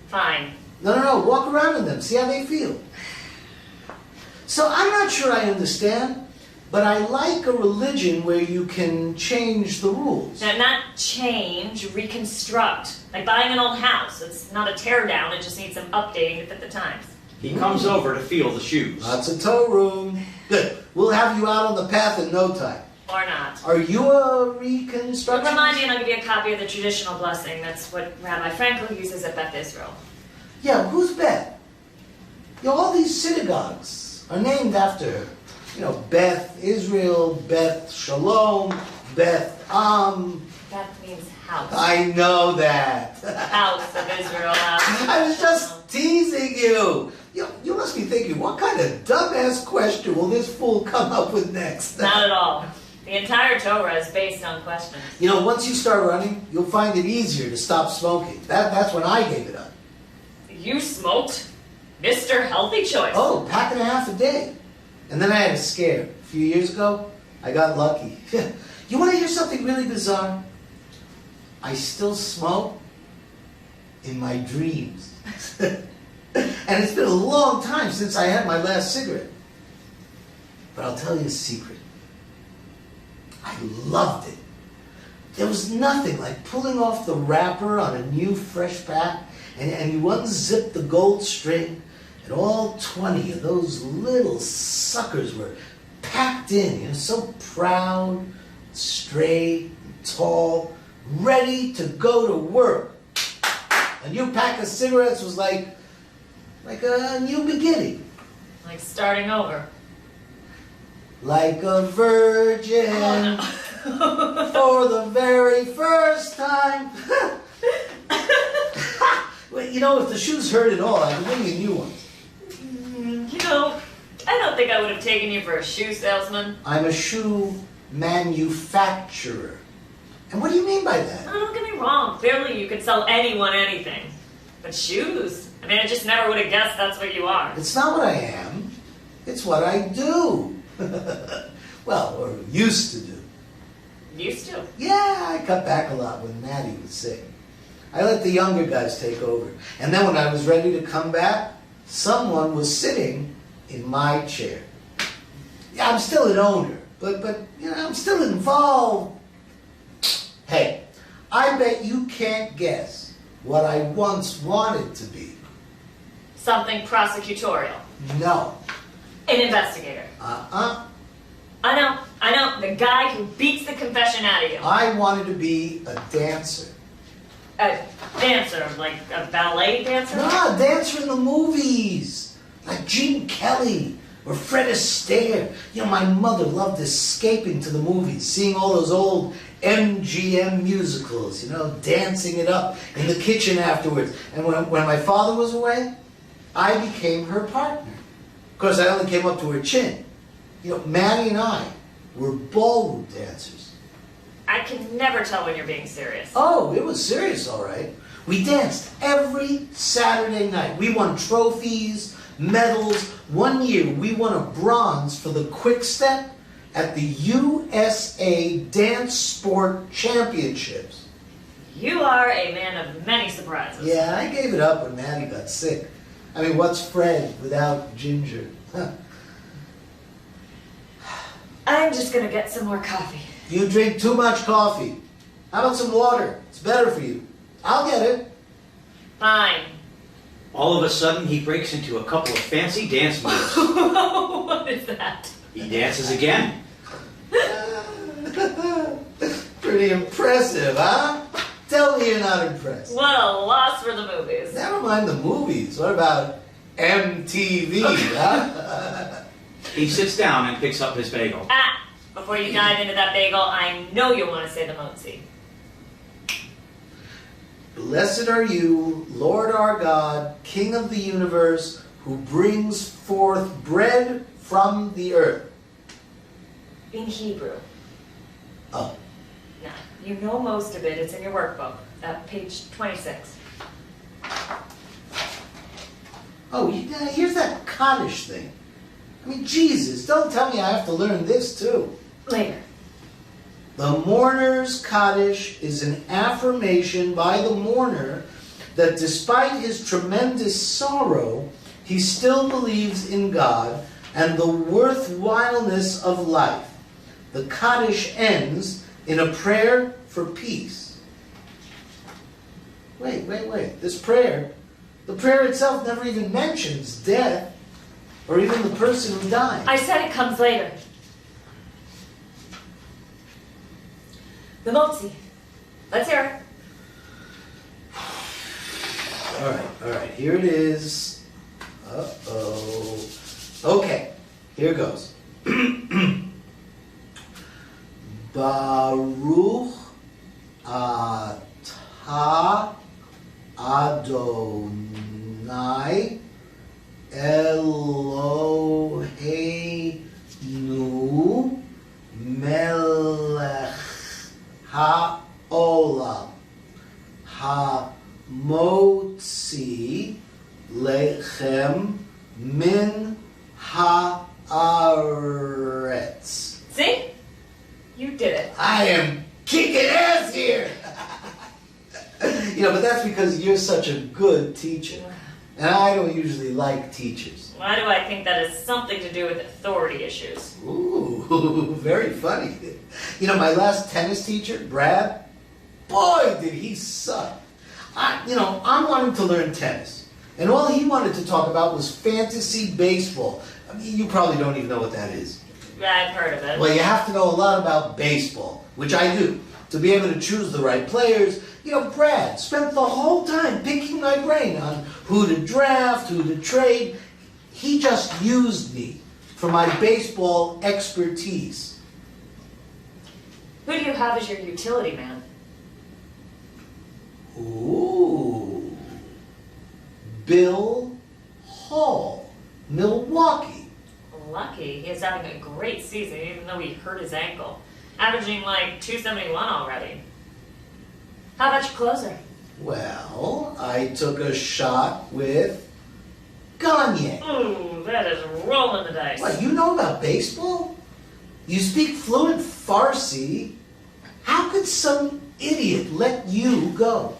Fine. No, walk around in them, see how they feel. So I'm not sure I understand, but I like a religion where you can change the rules. Now, not change, reconstruct. Like buying an old house. It's not a tear down, it just needs some updating to fit the times. He comes over to feel the shoes. Lots of toe room. Good. We'll have you out on the path in no time. Or not. Are you a reconstructionist? Remind me and I'll give you a copy of the traditional blessing. That's what Rabbi Frankel uses at Beth Israel. Yeah, who's Beth? You know, all these synagogues are named after her. You know, Beth Israel, Beth Shalom, Beth Am. That means house. I know that. House of Israel. I was just teasing you. You must be thinking, what kind of dumbass question will this fool come up with next? Not at all. The entire Torah is based on questions. You know, once you start running, you'll find it easier to stop smoking. That's when I gave it up. You smoked? Mr. Healthy Choice. Oh, pack and a half a day. And then I had a scare. A few years ago, I got lucky. You want to hear something really bizarre? I still smoke in my dreams. And it's been a long time since I had my last cigarette. But I'll tell you a secret. I loved it. There was nothing like pulling off the wrapper on a new fresh pack, and you unzip the gold string, and all 20 of those little suckers were packed in, so proud, straight, tall, ready to go to work. A new pack of cigarettes was like a new beginning. Like starting over. Like a virgin for the very first time. Well, you know, if the shoes hurt at all, I could bring you new ones. You know, I don't think I would have taken you for a shoe salesman. I'm a shoe manufacturer. And what do you mean by that? Oh, don't get me wrong. Clearly you could sell anyone anything. But shoes? I mean, I just never would have guessed that's what you are. It's not what I am. It's what I do. Well, or used to do. Used to. Yeah, I cut back a lot when Maddie was sick. I let the younger guys take over. And then when I was ready to come back, someone was sitting in my chair. Yeah, I'm still an owner, but you know, I'm still involved. Hey, I bet you can't guess what I once wanted to be. Something prosecutorial. No. An investigator. I know. The guy who beats the confession out of you. I wanted to be a dancer. A dancer, like a ballet dancer? No, a dancer in the movies. Like Gene Kelly or Fred Astaire. You know, my mother loved escaping to the movies, seeing all those old MGM musicals, you know, dancing it up in the kitchen afterwards. And when my father was away, I became her partner. Of course, I only came up to her chin. You know, Maddie and I were ballroom dancers. I can never tell when you're being serious. Oh, it was serious, all right. We danced every Saturday night. We won trophies, medals. One year, we won a bronze for the quick step at the USA Dance Sport Championships. You are a man of many surprises. Yeah, I gave it up when Maddie got sick. I mean, what's Fred without Ginger? Huh. I'm just gonna get some more coffee. You drink too much coffee. How about some water? It's better for you. I'll get it. Fine. All of a sudden, he breaks into a couple of fancy dance moves. What is that? He dances again. Pretty impressive, huh? Tell me you're not impressed. What a loss for the movies. Never mind the movies. What about MTV, huh? He sits down and picks up his bagel. Before you dive into that bagel, I know you want to say the motzi. Blessed are you, Lord our God, King of the universe, who brings forth bread from the earth. In Hebrew. Oh. Now, you know most of it. It's in your workbook. Page 26. Oh, here's that Kaddish thing. I mean, Jesus, don't tell me I have to learn this too. Later. The mourner's Kaddish is an affirmation by the mourner that despite his tremendous sorrow, he still believes in God and the worthwhileness of life. The Kaddish ends in a prayer for peace. Wait. This prayer, the prayer itself never even mentions death or even the person who died. I said it comes later. The motzi. Let's hear it. All right, here it is. Uh-oh. Okay, here goes. Baruch atah Adonai Eloheinu melech ha'olam ha'motzi lechem min ha'aretz. See? You did it. I am kicking ass here! You know, but that's because you're such a good teacher. And I don't usually like teachers. Why do I think that has something to do with authority issues? Ooh, very funny. You know, my last tennis teacher, Brad, boy, did he suck. I'm wanting to learn tennis. And all he wanted to talk about was fantasy baseball. I mean, you probably don't even know what that is. I've heard of it. Well, you have to know a lot about baseball, which I do, to be able to choose the right players. You know, Brad spent the whole time picking my brain on who to draft, who to trade. He just used me for my baseball expertise. Who do you have as your utility man? Ooh. Bill Hall, Milwaukee. Lucky. He is having a great season, even though he hurt his ankle. Averaging like 271 already. How about your closer? Well, I took a shot with Gagne. Ooh, that is rolling the dice. What, you know about baseball? You speak fluent Farsi. How could some idiot let you go?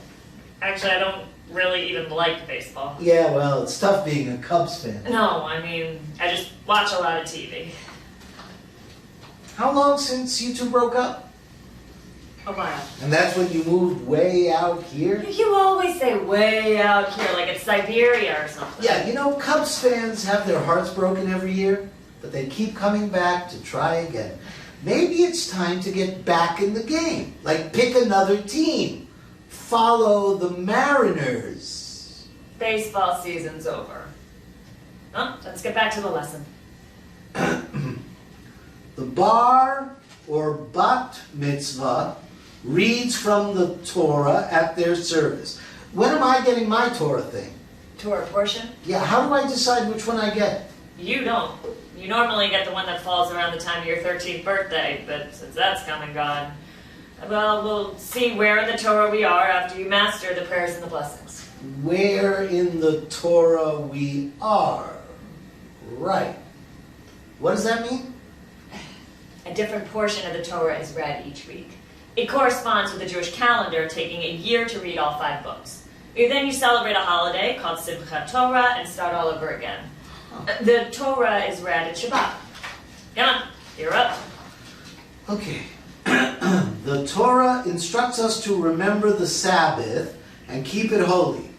Actually, I don't really even like baseball. Yeah, well, it's tough being a Cubs fan. No, I mean, I just watch a lot of TV. How long since you two broke up? A while. And that's when you moved way out here? You always say way out here, like it's Siberia or something. Yeah, you know, Cubs fans have their hearts broken every year, but they keep coming back to try again. Maybe it's time to get back in the game. Like, pick another team. Follow the Mariners. Baseball season's over. Huh? Let's get back to the lesson. The bar or bat mitzvah reads from the Torah at their service. When am I getting my Torah thing? Torah portion? Yeah, how do I decide which one I get? You don't. You normally get the one that falls around the time of your 13th birthday, but since that's come and gone, well, we'll see where in the Torah we are after you master the prayers and the blessings. Where in the Torah we are. Right. What does that mean? A different portion of the Torah is read each week. It corresponds with the Jewish calendar, taking a year to read all 5 books. Then you celebrate a holiday called Simchat Torah and start all over again. The Torah is read at Shabbat. Come on, you're up. Okay. The Torah instructs us to remember the Sabbath and keep it holy.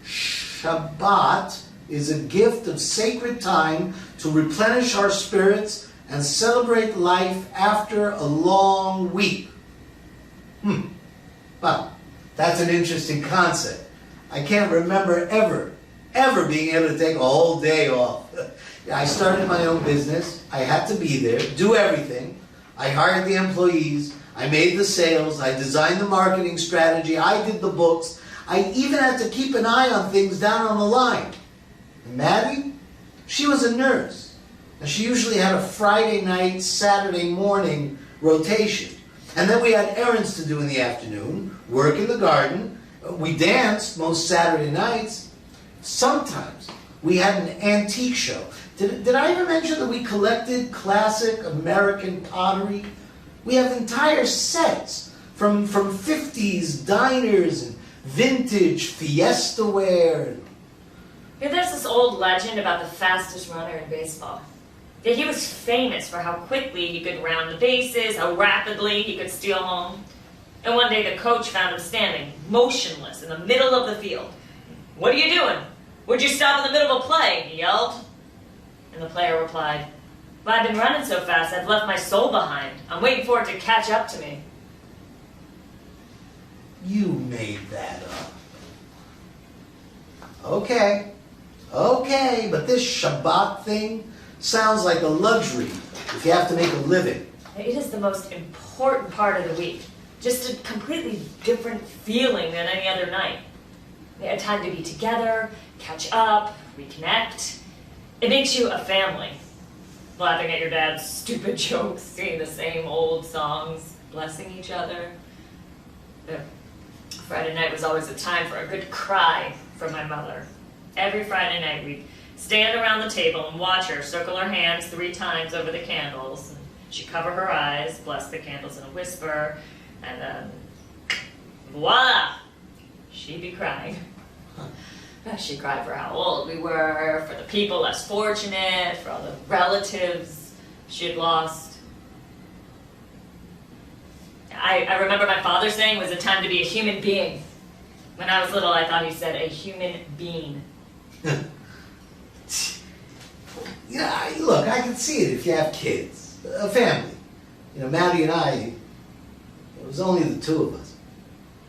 Shabbat is a gift of sacred time to replenish our spirits and celebrate life after a long week. Well, that's an interesting concept. I can't remember ever being able to take a whole day off. I started my own business. I had to be there, do everything. I hired the employees. I made the sales. I designed the marketing strategy. I did the books. I even had to keep an eye on things down on the line. And Maddie, she was a nurse. And she usually had a Friday night, Saturday morning rotation. And then we had errands to do in the afternoon, work in the garden. We danced most Saturday nights. Sometimes we had an antique show. Did I ever mention that we collected classic American pottery? We have entire sets from 50s diners and vintage fiesta ware. There's this old legend about the fastest runner in baseball. That he was famous for how quickly he could round the bases, how rapidly he could steal home. And one day the coach found him standing, motionless, in the middle of the field. "What are you doing? Would you stop in the middle of a play?" he yelled. And the player replied, "Well, I've been running so fast, I've left my soul behind. I'm waiting for it to catch up to me." You made that up. Okay, but this Shabbat thing sounds like a luxury if you have to make a living. It is the most important part of the week. Just a completely different feeling than any other night. A time to be together, catch up, reconnect. It makes you a family. Laughing at your dad's stupid jokes, singing the same old songs, blessing each other. Friday night was always a time for a good cry from my mother. Every Friday night we'd stand around the table and watch her circle her hands 3 times over the candles. She'd cover her eyes, bless the candles in a whisper, and then, voila! She'd be crying. She cried for how old we were, for the people less fortunate, for all the relatives she had lost. I remember my father saying it was a time to be a human being. When I was little, I thought he said a human being. Yeah, look, I can see it if you have kids. A family. Maddie and I, it was only the two of us.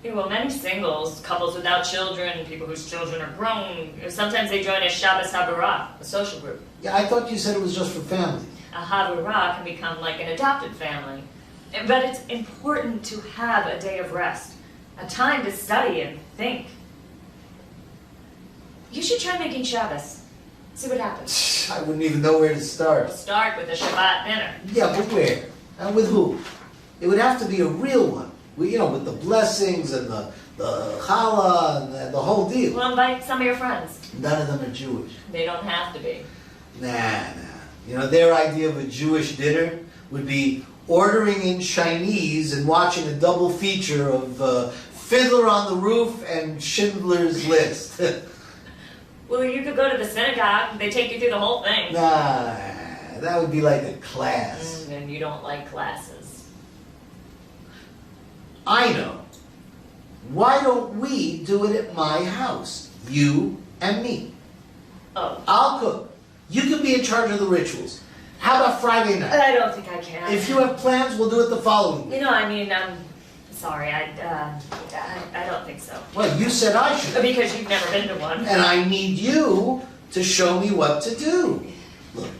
Yeah, well, many singles, couples without children, people whose children are grown, sometimes they join a Shabbos Haburah, a social group. Yeah, I thought you said it was just for family. A Haburah can become like an adopted family. But it's important to have a day of rest, a time to study and think. You should try making Shabbos. See what happens. I wouldn't even know where to start. Start with a Shabbat dinner. Yeah, but where? And with who? It would have to be a real one. With the blessings and the challah and the whole deal. Well, invite some of your friends. None of them are Jewish. They don't have to be. Nah. Their idea of a Jewish dinner would be ordering in Chinese and watching a double feature of Fiddler on the Roof and Schindler's List. Well, you could go to the synagogue. They take you through the whole thing. Nah, that would be like a class. And you don't like classes. I know. Why don't we do it at my house? You and me. Oh. I'll cook. You can be in charge of the rituals. How about Friday night? I don't think I can. If you have plans, we'll do it the following week. Sorry, I don't think so. Well, you said I should. Because you've never been to one. And I need you to show me what to do. Look,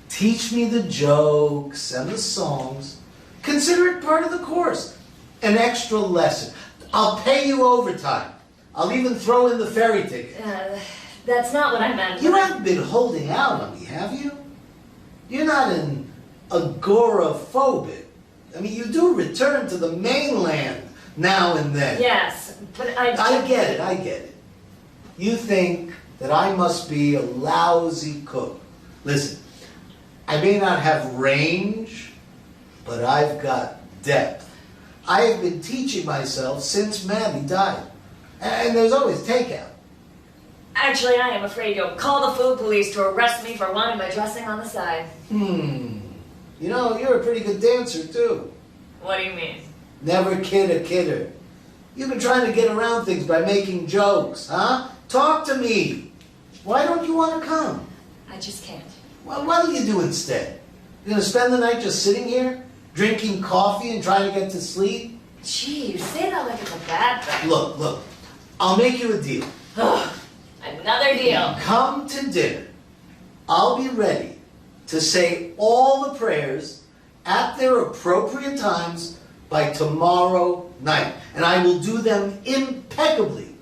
teach me the jokes and the songs. Consider it part of the course. An extra lesson. I'll pay you overtime. I'll even throw in the ferry ticket. That's not what I meant. You haven't been holding out on me, have you? You're not an agoraphobic. You do return to the mainland now and then. Yes, but I get it. You think that I must be a lousy cook. Listen, I may not have range, but I've got depth. I have been teaching myself since Maddie died. And there's always takeout. Actually, I am afraid you'll call the food police to arrest me for wanting my dressing on the side. You're a pretty good dancer, too. What do you mean? Never kid a kidder. You've been trying to get around things by making jokes, huh? Talk to me. Why don't you want to come? I just can't. Well, what do you do instead? You're going to spend the night just sitting here, drinking coffee and trying to get to sleep? Gee, you say that like it's a bad thing. Look. I'll make you a deal. Another deal. Come to dinner. I'll be ready to say all the prayers at their appropriate times by tomorrow night. And I will do them impeccably.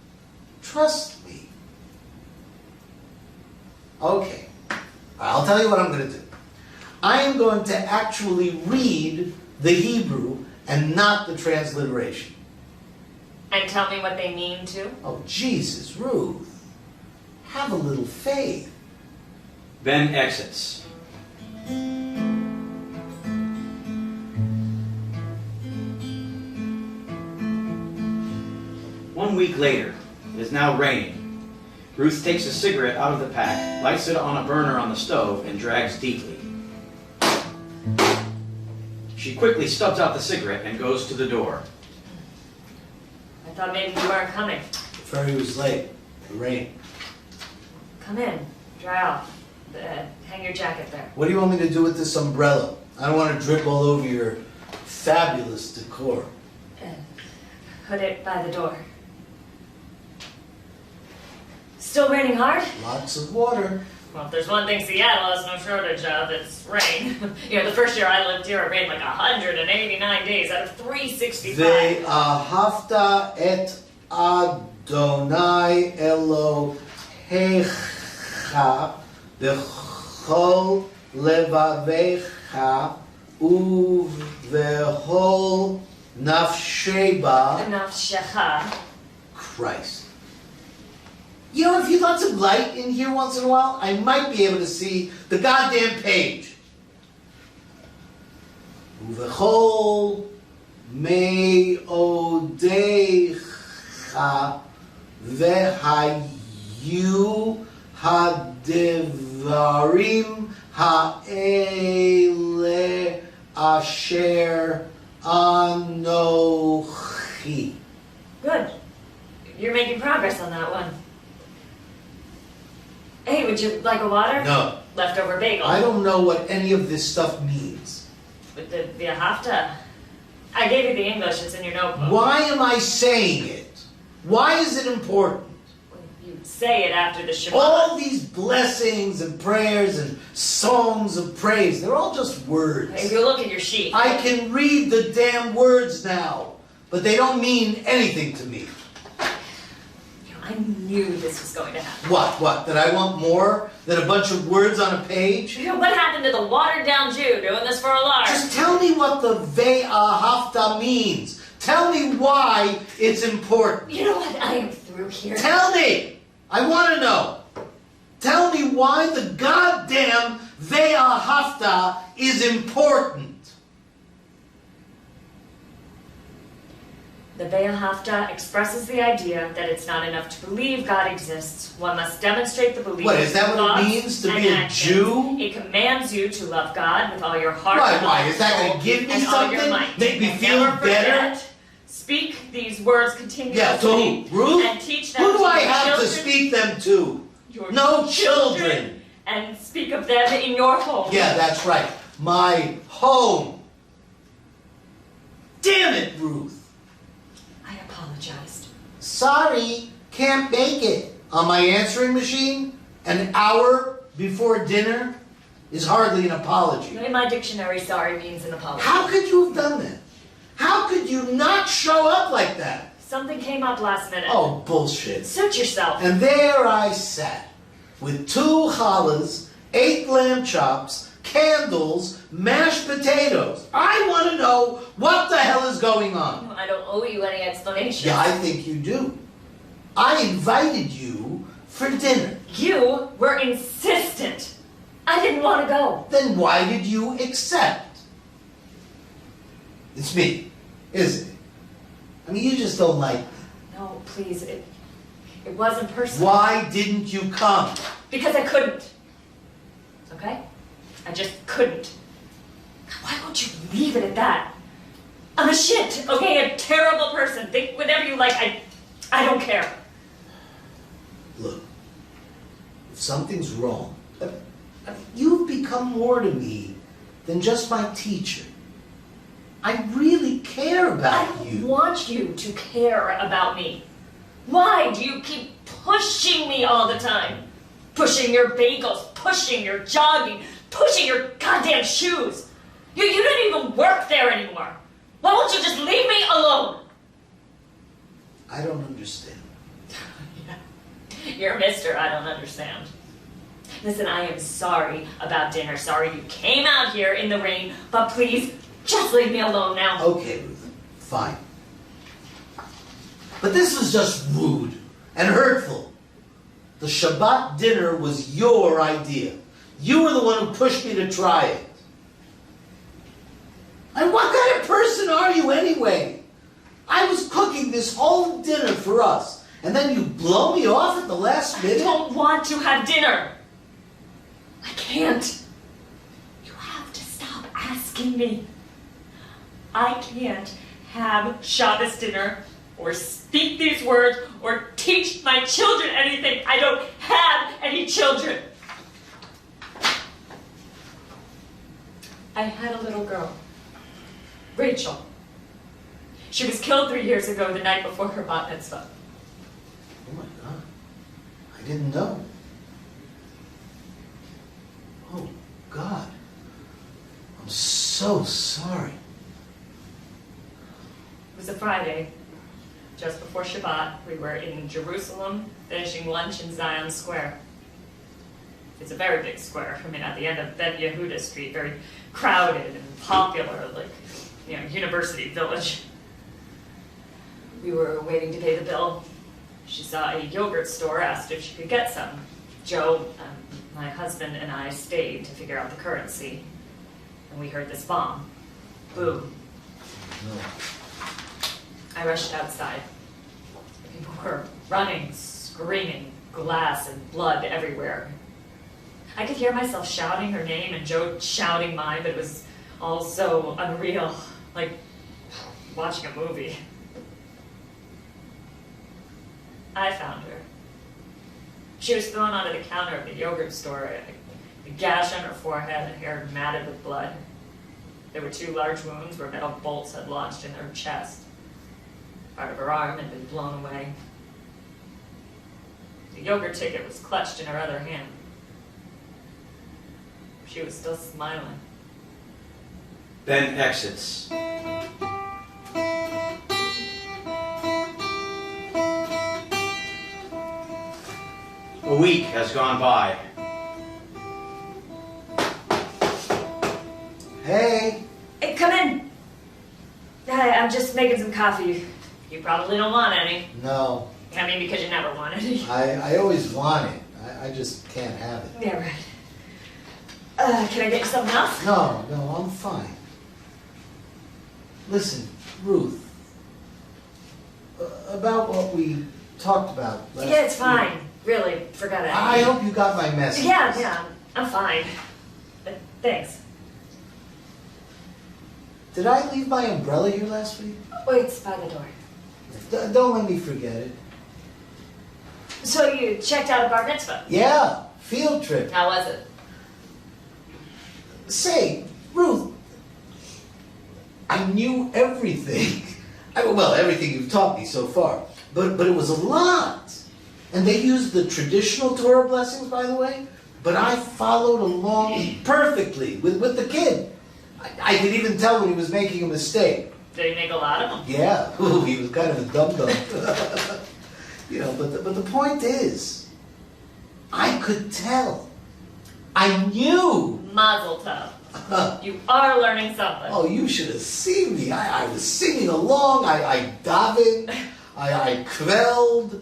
Trust me. Okay. I'll tell you what I'm going to do. I am going to actually read the Hebrew and not the transliteration. And tell me what they mean too? Oh, Jesus, Ruth. Have a little faith. Ben exits. One week later, it is now raining. Ruth takes a cigarette out of the pack, lights it on a burner on the stove, and drags deeply. She quickly stubs out the cigarette and goes to the door. I thought maybe you weren't coming. The ferry was late. The rain. Come in. Dry off. Hang your jacket there. What do you want me to do with this umbrella? I don't want to drip all over your fabulous decor. Put it by the door. Still raining hard? Lots of water. Well, if there's one thing Seattle has no shortage of, it's rain. The first year I lived here, it rained like 189 days out of 365. Ve'ahavta et Adonai Elohecha b'chol levavecha uv'chol nafsheba. Nafshecha. Christ. If you let some light in here once in a while, I might be able to see the goddamn page. Uvechol me'odecha vehayu hadevarim ha'ele asher anochi. Good. You're making progress on that one. Hey, would you like a water? No. Leftover bagel. I don't know what any of this stuff means. With the Via Hafta. I gave you the English, it's in your notebook. Why am I saying it? Why is it important? You say it after the Shabbat. All these blessings and prayers and songs of praise, they're all just words. If you look at your sheet. I can read the damn words now, but they don't mean anything to me. I knew this was going to happen. What? That I want more than a bunch of words on a page? What happened to the watered-down Jew doing this for a lark? Just tell me what the Vea Hafta means. Tell me why it's important. You know what? I am through here. Tell me! I want to know. Tell me why the goddamn Vea Hafta is important. The Vea Hafta expresses the idea that it's not enough to believe God exists. One must demonstrate the belief. What, is that what it thoughts means to and be a actions. Jew? It commands you to love God with all your heart. Why? Is that going to give me and all your something? might. Make me And feel never better? forget, speak these words continuously. Yeah, to who? Ruth? And teach them Who do to I your have children, to speak them to? your No children. And speak of them in your home. Yeah, that's right. My home. Damn it, Ruth. I apologized. Sorry, can't make it. On my answering machine, an hour before dinner is hardly an apology. In my dictionary, sorry means an apology. How could you have done that? How could you not show up like that? Something came up last minute. Oh, bullshit. Suit yourself. And there I sat, with 2 challahs, 8 lamb chops, candles, mashed potatoes. I want to know what the hell is going on. I don't owe you any explanation. Yeah, I think you do. I invited you for dinner. You were insistent. I didn't want to go. Then why did you accept? It's me, isn't it? I mean, you just don't like me. No, please. It wasn't personal. Why didn't you come? Because I couldn't. Okay? I just couldn't. Why won't you leave it at that? I'm a shit, okay? A terrible person. Think whatever you like. I don't care. Look, if something's wrong, you've become more to me than just my teacher. I really care I about don't you. want you to care about me. Why do you keep pushing me all the time? Pushing your bagels, pushing your jogging, pushing your goddamn shoes. You don't even work there anymore. Why won't you just leave me alone? I don't understand. You're Mr. I don't understand. Listen, I am sorry about dinner. Sorry you came out here in the rain, but please, just leave me alone now. Okay, Ruth, fine. But this was just rude and hurtful. The Shabbat dinner was your idea. You were the one who pushed me to try it. And what kind of person are you anyway? I was cooking this whole dinner for us, and then you blow me off at the last I minute? don't want to have dinner. I can't. You have to stop asking me. I can't have Shabbos dinner, or speak these words, or teach my children anything. I don't have any children. I had a little girl, Rachel. She was killed 3 years ago, the night before her bat mitzvah. Oh my God. I didn't know. Oh God. I'm so sorry. It was a Friday, just before Shabbat. We were in Jerusalem, finishing lunch in Zion Square. It's a very big square. I mean, at the end of Ben Yehuda Street, very crowded and popular, like, you know, University Village. We were waiting to pay the bill. She saw a yogurt store, asked if she could get some. Joe, my husband, and I stayed to figure out the currency. And we heard this bomb. Boom. No. I rushed outside. People were running, screaming, glass and blood everywhere. I could hear myself shouting her name and Joe shouting mine, but it was all so unreal, like watching a movie. I found her. She was thrown onto the counter of the yogurt store, a gash on her forehead, her hair matted with blood. There were 2 large wounds where metal bolts had lodged in her chest. Part of her arm had been blown away. The yogurt ticket was clutched in her other hand. She was still smiling. Ben exits. A week has gone by. Hey, Hey, come in! Hey, I'm just making some coffee. You probably don't want any. no, I mean, because you never want any. I always want it. I just can't have it. Yeah, right. Can I get you something else? No, I'm fine. Listen, Ruth, about what we talked about last Yeah, it's week. fine. Really, forgot it. I hope you got my message. Yeah, I'm fine. Thanks. Did I leave my umbrella here last week? Wait, it's by the door. Don't let me forget it. So you checked out a bar mitzvah? Yeah, field trip. How was it? Say, Ruth, I knew everything. Well, everything you've taught me so far. But it was a lot. And they used the traditional Torah blessings, by the way. But I followed along perfectly with the kid. I could even tell when he was making a mistake. Did he make a lot of them? Yeah, he was kind of a dum-dum. But the point is, I could tell. I knew. Mazel tov. You are learning something. Oh, you should have seen me. I was singing along. I davened. I kvelled.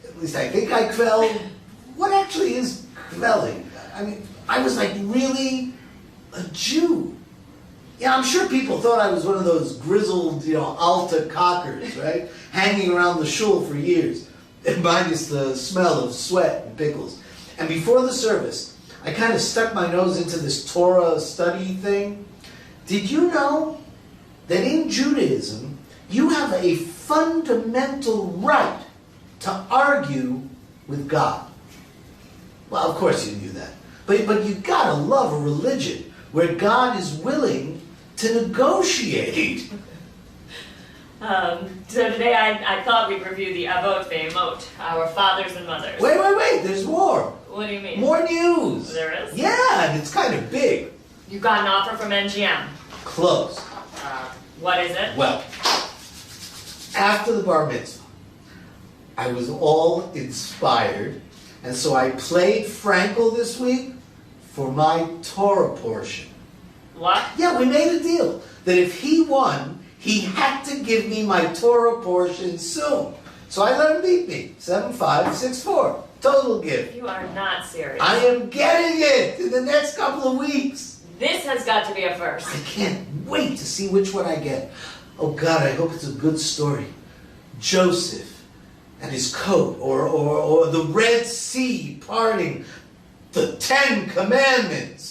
At least I think I kvelled. What actually is kvelling? I mean, I was like really a Jew. Yeah, I'm sure people thought I was one of those grizzled, Alta cockers, right? Hanging around the shul for years, minus the smell of sweat and pickles. And before the service, I kind of stuck my nose into this Torah study thing. Did you know that in Judaism, you have a fundamental right to argue with God? Well, of course you knew that. But you gotta love a religion where God is willing to negotiate. So today I thought we'd review the Avot Ve'emot, our fathers and mothers. Wait, there's more. What do you mean? More news. There is? Yeah, and it's kind of big. You got an offer from NGM. Close. What is it? Well, after the bar mitzvah, I was all inspired, and so I played Frankel this week for my Torah portion. What? Yeah, we made a deal that if he won, he had to give me my Torah portion soon. So I let him beat me. 7-5-6-4. Total gift. You are not serious. I am getting it in the next couple of weeks. This has got to be a first. I can't wait to see which one I get. Oh God, I hope it's a good story. Joseph and his coat, or the Red Sea parting, the 10 Commandments.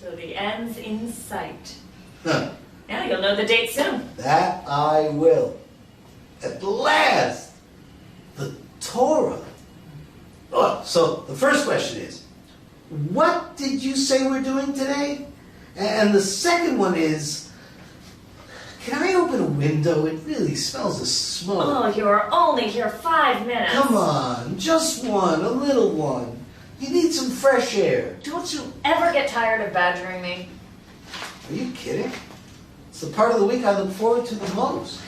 So the end's in sight. Huh. Yeah, you'll know the date soon. That I will. At last, the Torah. Oh, so the first question is, what did you say we're doing today? And the second one is, can I open a window? It really smells of smoke. Oh, you're only here 5 minutes. Come on, just one, a little one. You need some fresh air. Don't you ever get tired of badgering me? Are you kidding? It's the part of the week I look forward to the most.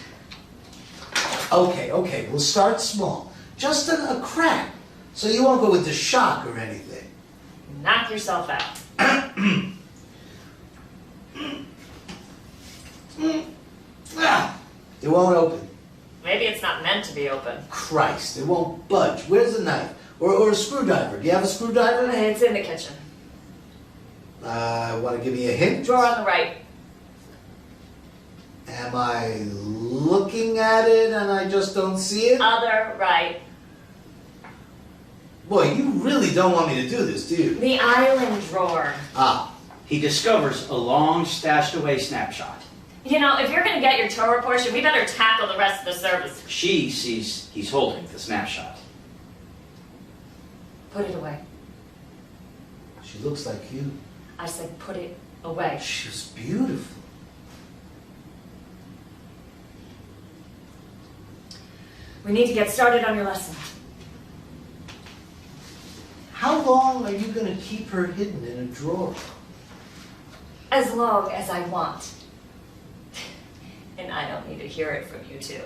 Okay, we'll start small. Just a crack, so you won't go into shock or anything. Knock yourself out. It won't open. Maybe it's not meant to be open. Christ, it won't budge. Where's the knife? Or a screwdriver? Do you have a screwdriver? It's in the kitchen. Want to give me a hint? Drawer on the right. Am I looking at it and I just don't see it? Other right. Boy, you really don't want me to do this, do you? The island drawer. He discovers a long stashed away snapshot. You know, if you're going to get your Torah portion, we better tackle the rest of the service. She sees he's holding the snapshot. Put it away. She looks like you. I said put it away. She was beautiful. We need to get started on your lesson. How long are you going to keep her hidden in a drawer? As long as I want. And I don't need to hear it from you two.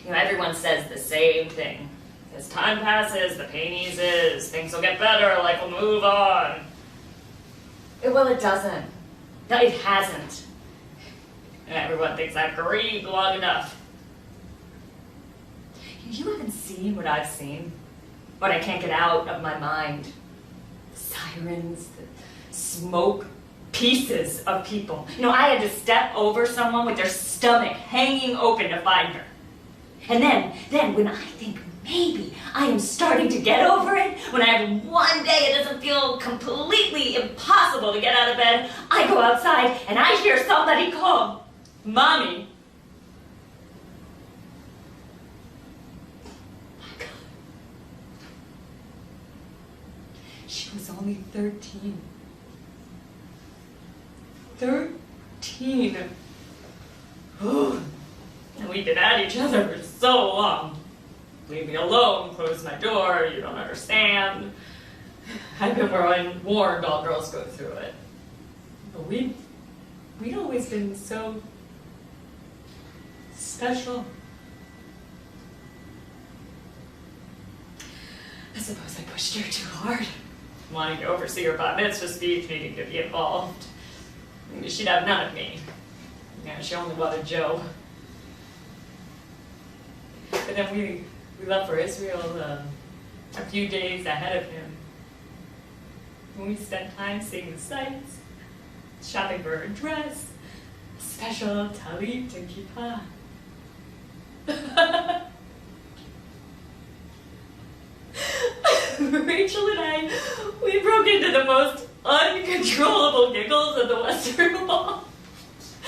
You know, everyone says the same thing. As time passes, the pain eases, things will get better, life will move on. Well, it doesn't. No, it hasn't. And everyone thinks I've grieved long enough. You haven't seen what I've seen. What I can't get out of my mind. The sirens, the smoke, pieces of people. You know, I had to step over someone with their stomach hanging open to find her. And then when I think maybe I am starting to get over it, when I have one day it doesn't feel completely impossible to get out of bed, I go outside and I hear somebody call, Mommy. My God. She was only 13. 13. And we've been at each other for so long. Leave me alone, close my door, you don't understand. I've been warned all girls go through it. But we'd always been so special. I suppose I pushed her too hard. Wanting to oversee her bat mitzvah speech, needing to be involved. She'd have none of me. Yeah, she only wanted Joe. But then we left for Israel a few days ahead of him. When we spent time seeing the sights, shopping for a dress, a special talit and kippah. Rachel and I, we broke into the most uncontrollable giggles at the Western Wall.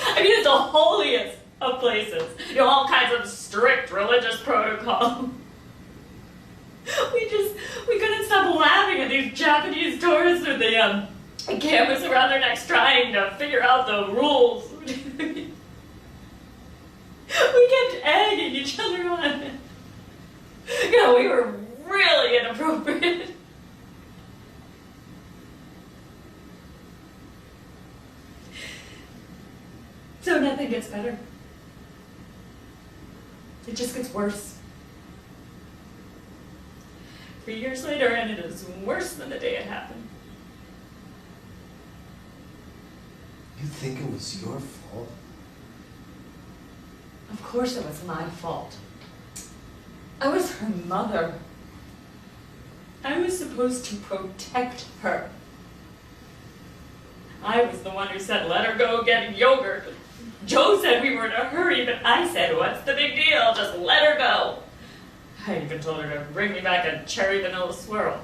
I mean, it's the holiest of places. You know, all kinds of strict religious protocol. We couldn't stop laughing at these Japanese tourists with the cameras around their necks trying to figure out the rules. We kept egging each other on. You know, we were really inappropriate. So nothing gets better. It just gets worse. 3 years later, and it is worse than the day it happened. You think it was your fault? Of course it was my fault. I was her mother. I was supposed to protect her. I was the one who said, let her go get yogurt. Joe said we were in a hurry, but I said, what's the big deal? Just let her go. I even told her to bring me back a cherry vanilla swirl.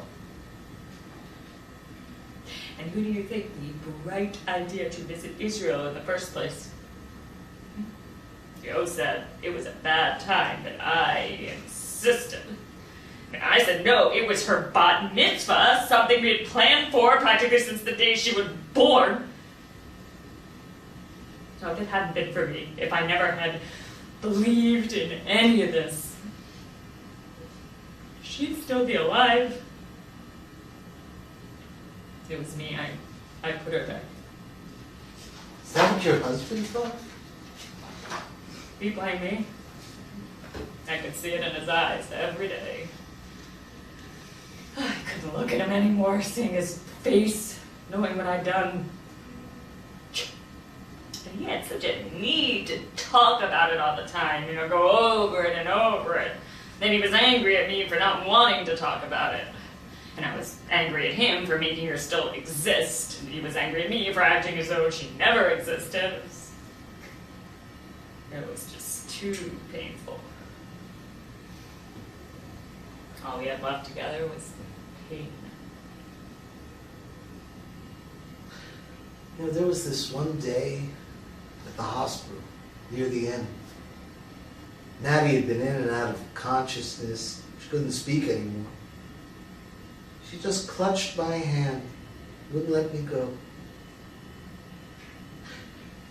And who do you think the bright idea to visit Israel in the first place? Joe said it was a bad time, but I insisted. And I said no, it was her bat mitzvah, something we had planned for practically since the day she was born. So if it hadn't been for me, if I never had believed in any of this, she'd still be alive. It was me, I put her there. Is that what your husband thought? He blamed me. I could see it in his eyes every day. I couldn't look at him anymore, seeing his face, knowing what I'd done. And he had such a need to talk about it all the time, you know, go over it and over it. Then he was angry at me for not wanting to talk about it. And I was angry at him for making her still exist. And he was angry at me for acting as though she never existed. It was just too painful. All we had left together was pain. You know, there was this one day at the hospital, near the end. Natty had been in and out of consciousness. She couldn't speak anymore. She just clutched my hand, wouldn't let me go.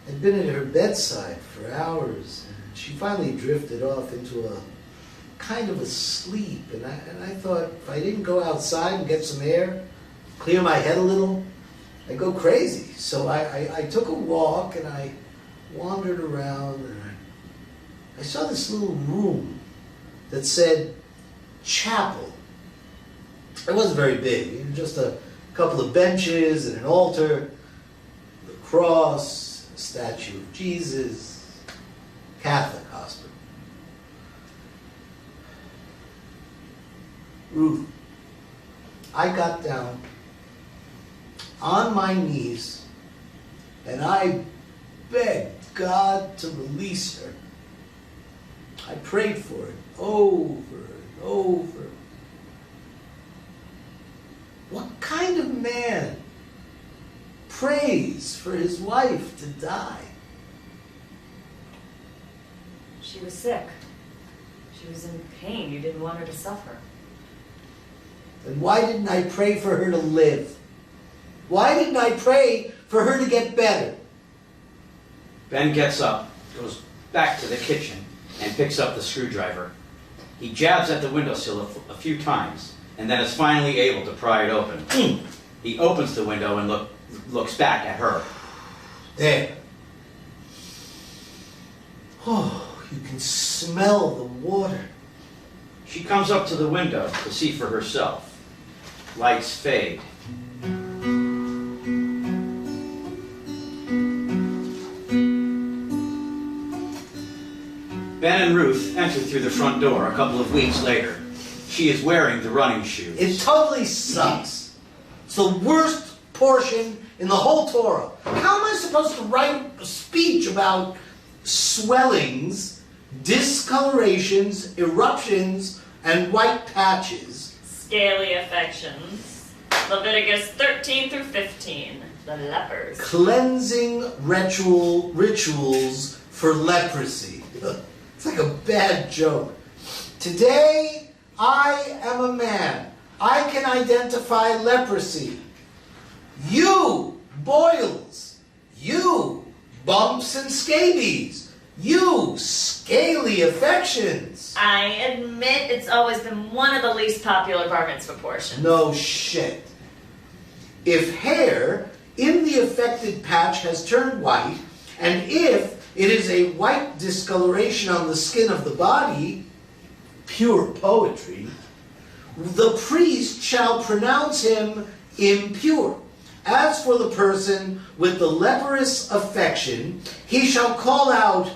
I'd been at her bedside for hours, and she finally drifted off into a kind of a sleep. And I thought if I didn't go outside and get some air, clear my head a little, I'd go crazy. So I took a walk and I wandered around, and I saw this little room that said chapel. It wasn't very big, just a couple of benches and an altar, the cross, a statue of Jesus, Catholic hospital. Ruth, I got down on my knees and I begged God to release her. I prayed for it over and over. What kind of man prays for his wife to die? She was sick. She was in pain. You didn't want her to suffer. Then why didn't I pray for her to live? Why didn't I pray for her to get better? Ben gets up, goes back to the kitchen, and picks up the screwdriver. He jabs at the windowsill a few times, and then is finally able to pry it open. He opens the window and looks back at her. There. Oh, you can smell the water. She comes up to the window to see for herself. Lights fade. Ben and Ruth enter through the front door a couple of weeks later. She is wearing the running shoes. It totally sucks. It's the worst portion in the whole Torah. How am I supposed to write a speech about swellings, discolorations, eruptions, and white patches? Scaly affections. Leviticus 13 through 15. The lepers. Cleansing rituals for leprosy. It's like a bad joke. Today, I am a man. I can identify leprosy. You, boils. You, bumps and scabies. You, scaly affections. I admit it's always been one of the least popular bar mitzvah portions. No shit. If hair in the affected patch has turned white, and if it is a white discoloration on the skin of the body, pure poetry, the priest shall pronounce him impure. As for the person with the leprous affection, he shall call out,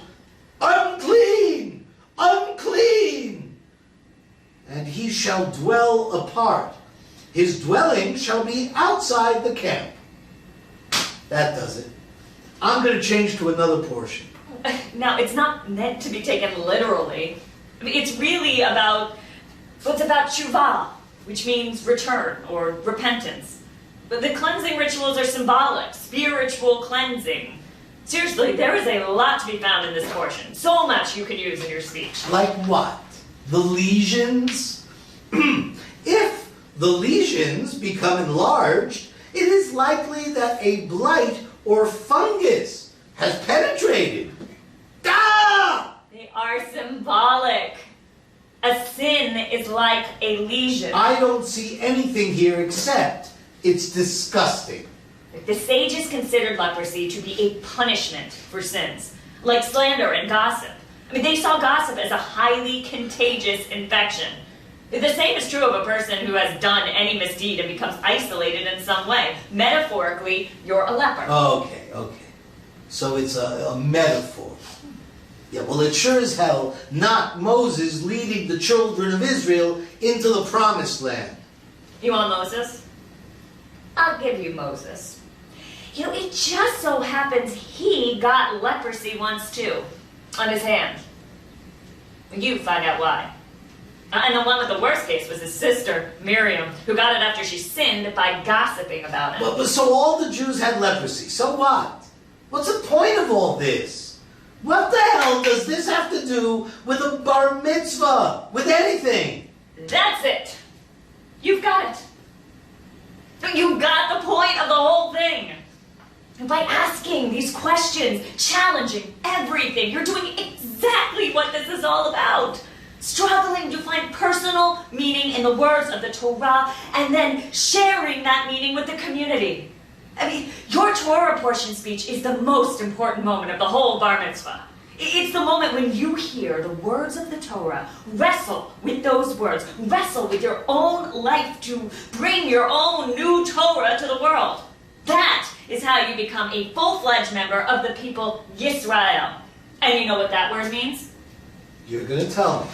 unclean, unclean, and he shall dwell apart. His dwelling shall be outside the camp. That does it. I'm going to change to another portion. Now, it's not meant to be taken literally. I mean, it's really about tshuva, which means return or repentance. But the cleansing rituals are symbolic, spiritual cleansing. Seriously, there is a lot to be found in this portion. So much you could use in your speech. Like what? The lesions? If the lesions become enlarged, it is likely that a blight or fungus has penetrated. Ah! They are symbolic. A sin is like a lesion. I don't see anything here except it's disgusting. The sages considered leprosy to be a punishment for sins, like slander and gossip. I mean, they saw gossip as a highly contagious infection. The same is true of a person who has done any misdeed and becomes isolated in some way. Metaphorically, you're a leper. Okay. So it's a metaphor. Yeah, well, it's sure as hell not Moses leading the children of Israel into the promised land. You want Moses? I'll give you Moses. You know, it just so happens he got leprosy once too, on his hand. You find out why. And the one with the worst case was his sister, Miriam, who got it after she sinned by gossiping about him. But so all the Jews had leprosy. So what? What's the point of all this? What the hell does this have to do with a bar mitzvah? With anything? That's it. You've got it. You got the point of the whole thing. And by asking these questions, challenging everything, you're doing exactly what this is all about. Struggling to find personal meaning in the words of the Torah and then sharing that meaning with the community. I mean, your Torah portion speech is the most important moment of the whole bar mitzvah. It's the moment when you hear the words of the Torah, wrestle with those words, wrestle with your own life to bring your own new Torah to the world. That is how you become a full-fledged member of the people Yisrael. And you know what that word means? You're going to tell me.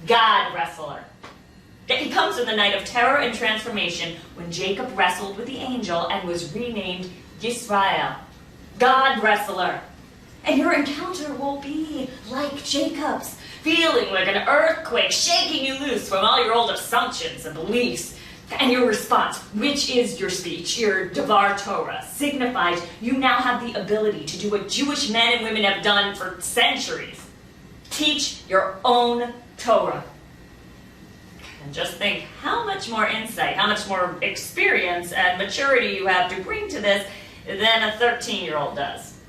God wrestler. It comes in the night of terror and transformation when Jacob wrestled with the angel and was renamed Yisrael. God wrestler. And your encounter will be like Jacob's, feeling like an earthquake, shaking you loose from all your old assumptions and beliefs. And your response, which is your speech, your Devar Torah, signifies you now have the ability to do what Jewish men and women have done for centuries. Teach your own Torah. And just think how much more insight, how much more experience and maturity you have to bring to this than a 13-year-old does.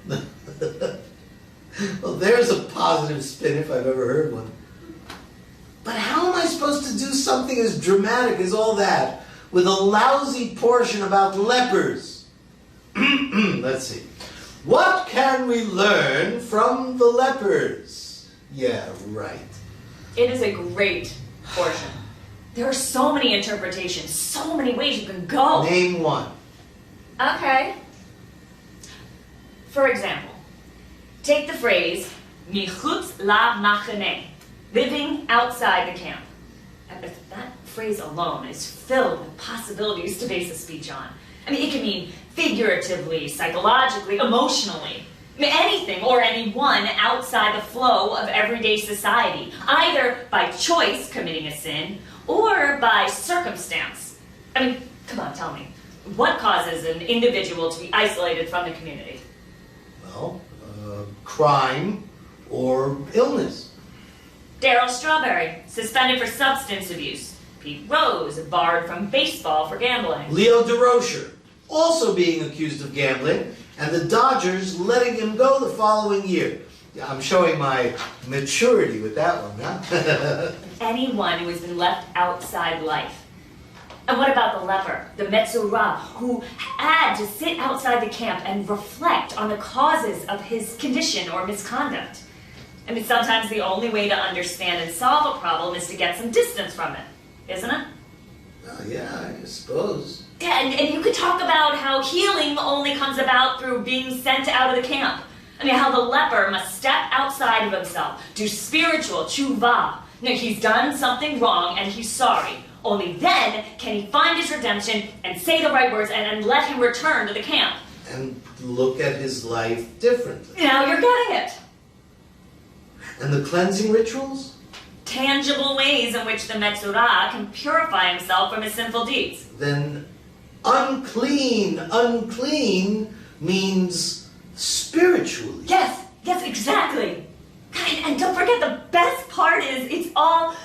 Well, there's a positive spin if I've ever heard one. But how am I supposed to do something as dramatic as all that with a lousy portion about lepers? Let's see. What can we learn from the lepers? Yeah, right. It is a great portion. There are so many interpretations, so many ways you can go. Name one. Okay. For example, take the phrase, michutz lamachane, living outside the camp. That phrase alone is filled with possibilities to base a speech on. I mean, it can mean figuratively, psychologically, emotionally. I mean, anything or anyone outside the flow of everyday society, either by choice committing a sin or by circumstance. I mean, come on, tell me. What causes an individual to be isolated from the community? Well, crime or illness. Darryl Strawberry, suspended for substance abuse. Pete Rose, barred from baseball for gambling. Leo DeRocher, also being accused of gambling, and the Dodgers letting him go the following year. Yeah, I'm showing my maturity with that one, huh? Anyone who has been left outside life. And what about the leper, the Metzorah, who had to sit outside the camp and reflect on the causes of his condition or misconduct? I mean, sometimes the only way to understand and solve a problem is to get some distance from it, isn't it? Well, yeah, I suppose. Yeah, and you could talk about how healing only comes about through being sent out of the camp. I mean, how the leper must step outside of himself, do spiritual tshuva. Now, he's done something wrong and he's sorry. Only then can he find his redemption and say the right words and let him return to the camp. And look at his life differently. Now you're getting it. And the cleansing rituals? Tangible ways in which the Metzorah can purify himself from his sinful deeds. Then unclean means spiritually. Yes, exactly. And don't forget, the best part is it's all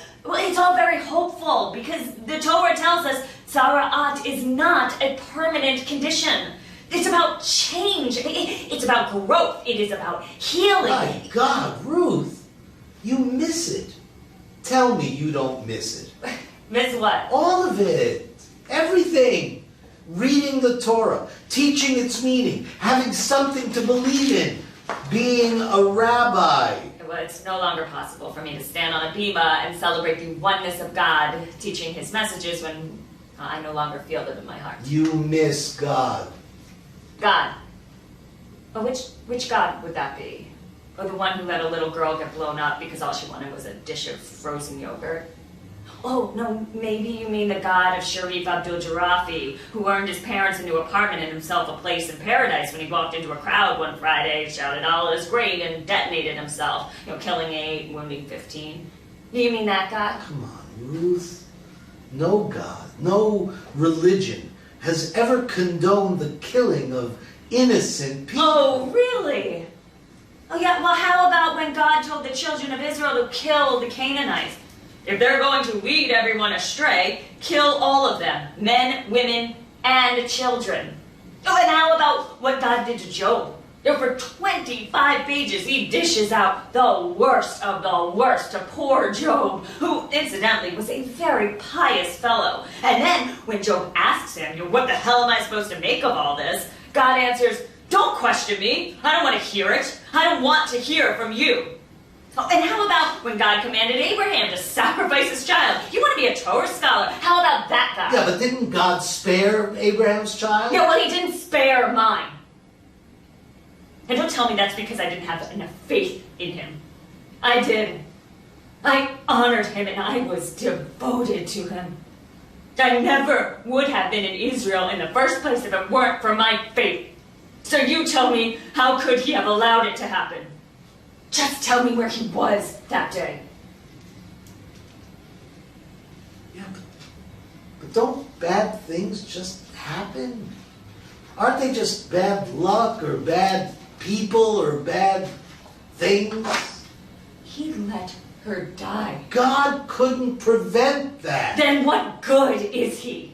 very hopeful, because the Torah tells us tzara'at is not a permanent condition. It's about change. It's about growth. It is about healing. My God, Ruth, you miss it. Tell me you don't miss it. Miss what? All of it. Everything. Reading the Torah, teaching its meaning, having something to believe in, being a rabbi. Well, it's no longer possible for me to stand on a bima and celebrate the oneness of God, teaching his messages when I no longer feel them in my heart. You miss God. God. Oh, which God would that be? Or the one who let a little girl get blown up because all she wanted was a dish of frozen yogurt? Oh, no, maybe you mean the God of Sharif Abdul-Jarafi, who earned his parents a new apartment and himself a place in paradise when he walked into a crowd one Friday, shouted, "All is great," and detonated himself, killing 8, wounding 15. You mean that God? Come on, Ruth. No God, no religion has ever condoned the killing of innocent people. Oh, really? Oh, yeah, well, how about when God told the children of Israel to kill the Canaanites? If they're going to lead everyone astray, kill all of them, men, women, and children. Oh, and how about what God did to Job? For 25 pages, he dishes out the worst of the worst to poor Job, who, incidentally, was a very pious fellow. And then, when Job asks him, what the hell am I supposed to make of all this? God answers, don't question me. I don't want to hear it. I don't want to hear from you. Oh, and how about when God commanded Abraham to sacrifice his child? You want to be a Torah scholar. How about that guy? Yeah, but didn't God spare Abraham's child? Yeah, well, he didn't spare mine. And don't tell me that's because I didn't have enough faith in him. I did. I honored him and I was devoted to him. I never would have been in Israel in the first place if it weren't for my faith. So you tell me, how could he have allowed it to happen? Just tell me where he was that day. Yeah, but don't bad things just happen? Aren't they just bad luck or bad people or bad things? He let her die. God couldn't prevent that. Then what good is he?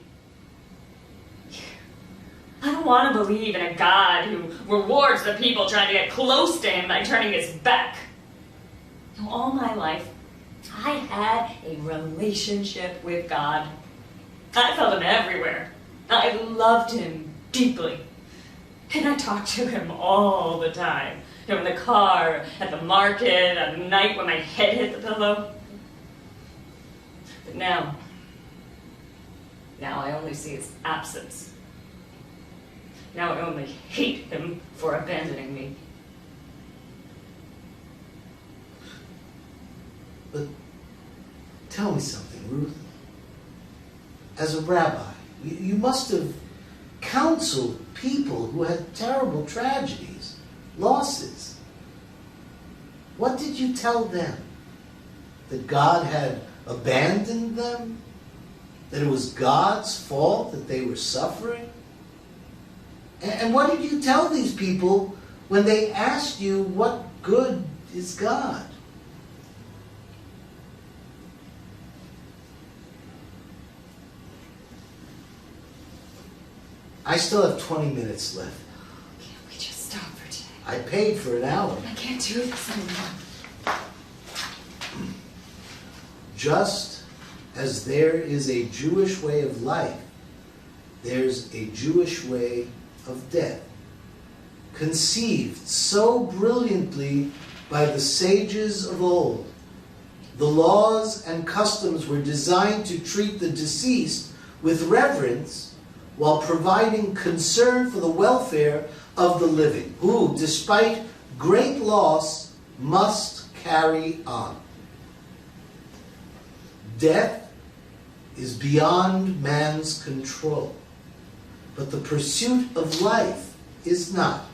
I don't want to believe in a God who rewards the people trying to get close to him by turning his back. All my life, I had a relationship with God. I felt him everywhere. I loved him deeply. And I talked to him all the time. In the car, at the market, at night when my head hit the pillow. But now I only see his absence. Now I only hate him for abandoning me. But tell me something, Ruth. As a rabbi, you must have counseled people who had terrible tragedies, losses. What did you tell them? That God had abandoned them? That it was God's fault that they were suffering? And what did you tell these people when they asked you, what good is God? I still have 20 minutes left. Can't we just stop for today? I paid for an hour. I can't do this anymore. Just as there is a Jewish way of life, there's a Jewish way of death, conceived so brilliantly by the sages of old. The laws and customs were designed to treat the deceased with reverence while providing concern for the welfare of the living, who, despite great loss, must carry on. Death is beyond man's control, but the pursuit of life is not.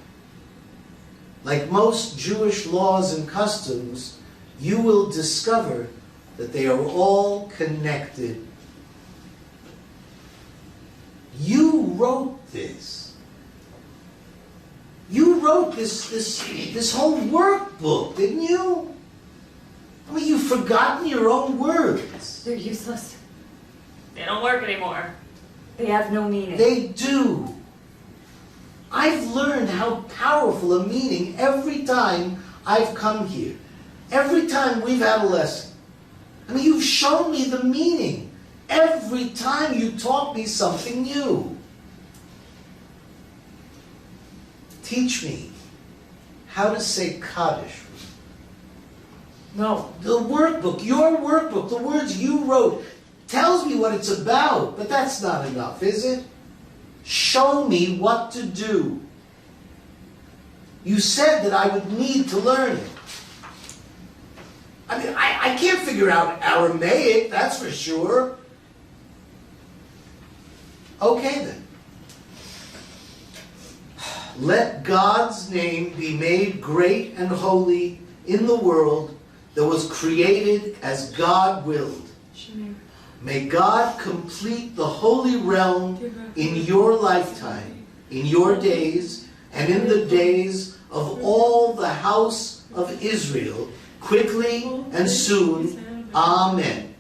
Like most Jewish laws and customs, you will discover that they are all connected. You wrote this. You wrote this whole workbook, didn't you? I mean, you've forgotten your own words. They're useless. They don't work anymore. They have no meaning. They do. I've learned how powerful a meaning every time I've come here. Every time we've had a lesson. I mean, you've shown me the meaning. Every time you taught me something new. Teach me how to say Kaddish. No. The workbook, your workbook, the words you wrote, tells me what it's about, but that's not enough, is it? Show me what to do. You said that I would need to learn it. I mean, I can't figure out Aramaic, that's for sure. Okay then. Let God's name be made great and holy in the world that was created as God willed. May God complete the holy realm in your lifetime, in your days, and in the days of all the house of Israel, quickly and soon. Amen.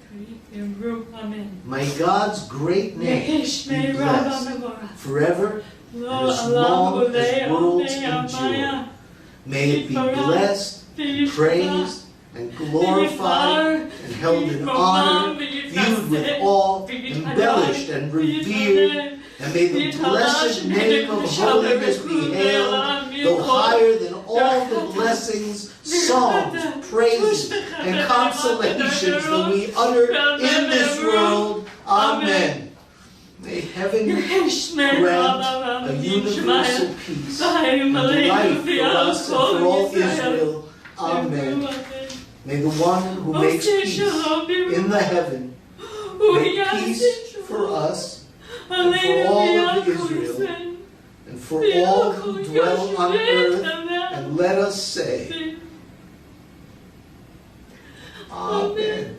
May God's great name be blessed forever and as long as worlds endure. May it be blessed, and praised, and glorified, and held in honor, viewed with awe, embellished and revered, and may the blessed name of holiness be hailed, though higher than all the blessings, songs, praises, and consolations that we utter in this world. Amen. May heaven grant a universal peace and life for us and for all Israel. Amen. May the one who makes peace in the heaven make peace for us and for all of Israel and for all who dwell on earth, and let us say, Amen.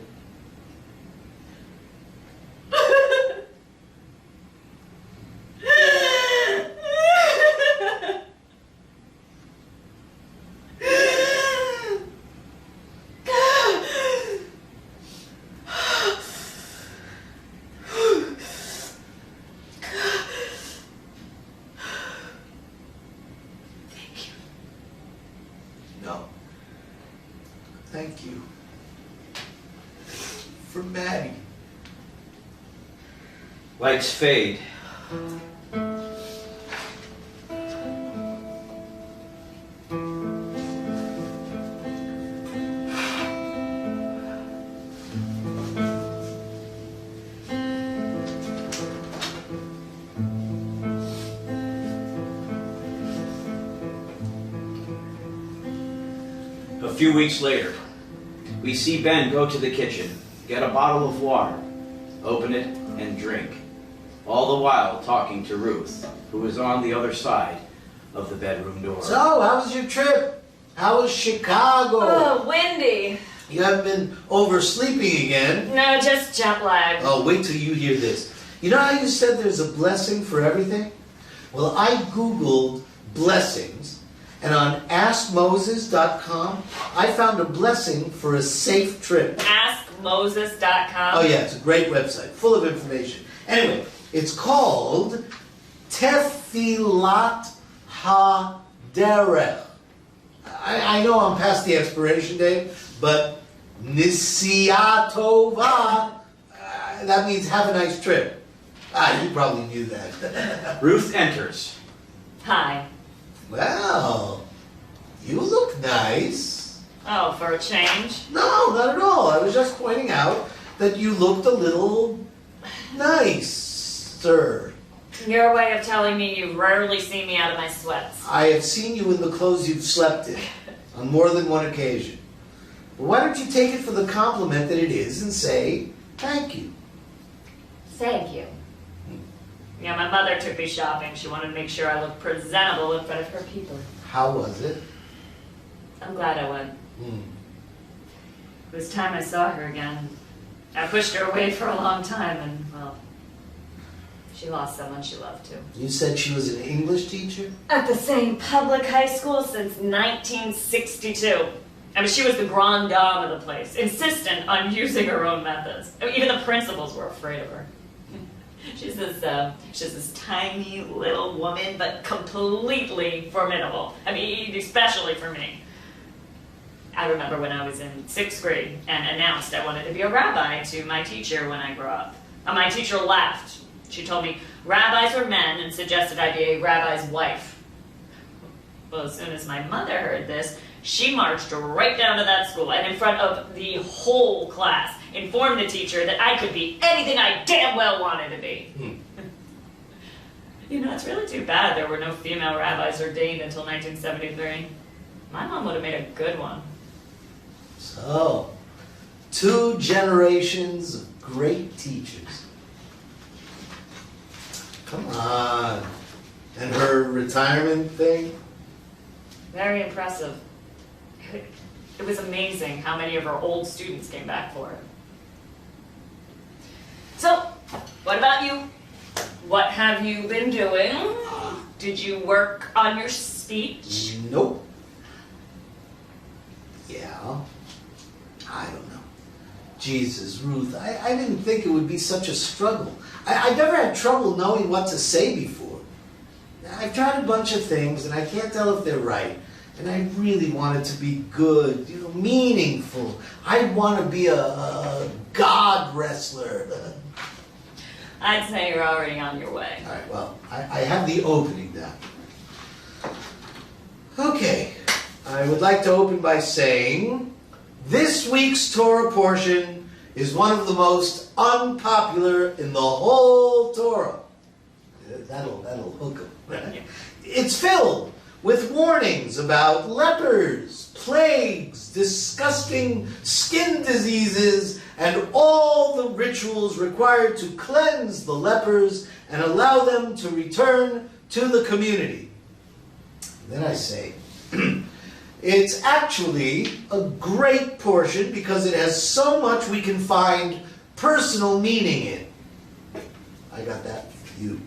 No. Thank you. For Maddie. Lights fade. A few weeks later, we see Ben go to the kitchen, get a bottle of water, open it, and drink, all the while talking to Ruth, who is on the other side of the bedroom door. So, how was your trip? How was Chicago? Oh, Wendy. You haven't been oversleeping again. No, just jet lag. Oh, wait till you hear this. You know how you said there's a blessing for everything? Well, I Googled blessings, and on AskMoses.com, I found a blessing for a safe trip. AskMoses.com. Oh yeah, it's a great website, full of information. Anyway, it's called Tefilat HaDerech. I know I'm past the expiration date, but Nisiya Tova, that means have a nice trip. You probably knew that. Ruth enters. Hi. Well, you look nice. Oh, for a change? No, not at all. I was just pointing out that you looked a little nicer. Your way of telling me you rarely see me out of my sweats. I have seen you in the clothes you've slept in on more than one occasion. But why don't you take it for the compliment that it is and say thank you? Thank you. Yeah, my mother took me shopping. She wanted to make sure I looked presentable in front of her people. How was it? I'm glad I went. It was time I saw her again. I pushed her away for a long time, and, well, she lost someone she loved too. You said she was an English teacher? At the same public high school since 1962. I mean, she was the grande dame of the place, insistent on using her own methods. I mean, even the principals were afraid of her. She's this tiny little woman, but completely formidable. I mean, especially for me. I remember when I was in 6th grade and announced I wanted to be a rabbi to my teacher when I grew up. And my teacher laughed. She told me rabbis were men and suggested I be a rabbi's wife. Well, as soon as my mother heard this, she marched right down to that school and in front of the whole class informed the teacher that I could be anything I damn well wanted to be. You know, it's really too bad there were no female rabbis ordained until 1973. My mom would have made a good one. So, 2 generations of great teachers. Come on. And her retirement thing? Very impressive. It was amazing how many of her old students came back for it. So, what about you? What have you been doing? Did you work on your speech? Nope. Yeah. I don't know. Jesus, Ruth, I didn't think it would be such a struggle. I never had trouble knowing what to say before. I've tried a bunch of things, and I can't tell if they're right. And I really want it to be good, meaningful. I want to be a god wrestler. I'd say you're already on your way. All right, well, I have the opening down. Okay, I would like to open by saying, this week's Torah portion is one of the most unpopular in the whole Torah. That'll hook them. Right? It's filled with warnings about lepers, plagues, disgusting skin diseases, and all the rituals required to cleanse the lepers and allow them to return to the community. Then I say, it's actually a great portion because it has so much we can find personal meaning in. I got that for you.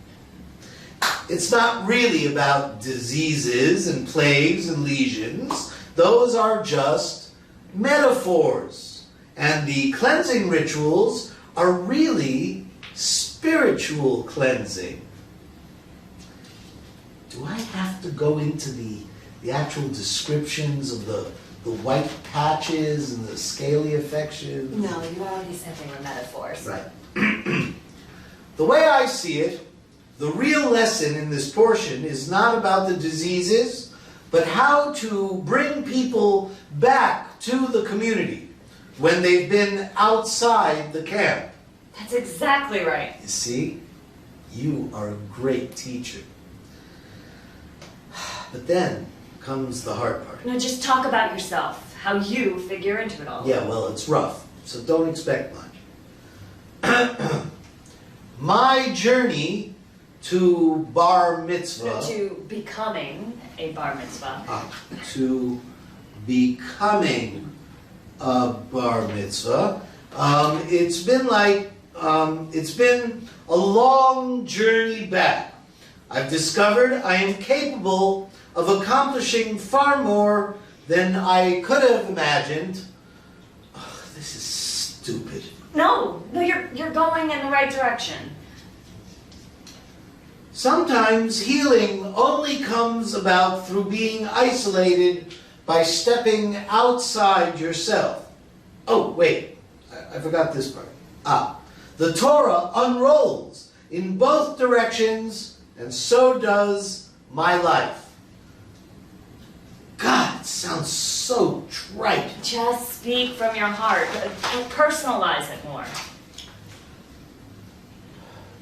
It's not really about diseases and plagues and lesions. Those are just metaphors. And the cleansing rituals are really spiritual cleansing. Do I have to go into the actual descriptions of the white patches and the scaly affections? No, you already said they were metaphors. Right. The way I see it, the real lesson in this portion is not about the diseases, but how to bring people back to the community when they've been outside the camp. That's exactly right. You see, you are a great teacher. But then comes the hard part. No, just talk about yourself, how you figure into it all. Yeah, well, it's rough, so don't expect much. My journey to bar mitzvah. To becoming a bar mitzvah. To becoming a bar mitzvah. It's been a long journey back. I've discovered I am capable of accomplishing far more than I could have imagined. Oh, this is stupid. No, you're going in the right direction. Sometimes healing only comes about through being isolated by stepping outside yourself. Oh, wait, I forgot this part. The Torah unrolls in both directions, and so does my life. God, it sounds so trite. Just speak from your heart. Personalize it more.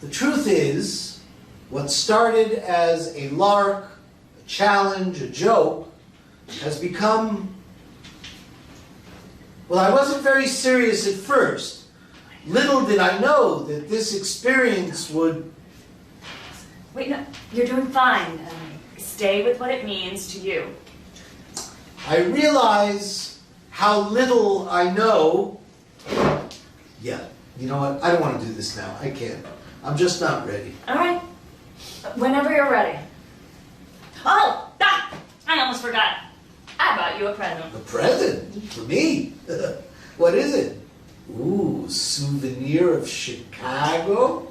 The truth is, what started as a lark, a challenge, a joke, has become... Well, I wasn't very serious at first. Little did I know that this experience would... Wait, no, you're doing fine. Stay with what it means to you. I realize how little I know. Yeah, you know what? I don't want to do this now. I can't. I'm just not ready. All right. Whenever you're ready. Oh, I almost forgot. I bought you a present. A present? For me? What is it? Ooh, souvenir of Chicago?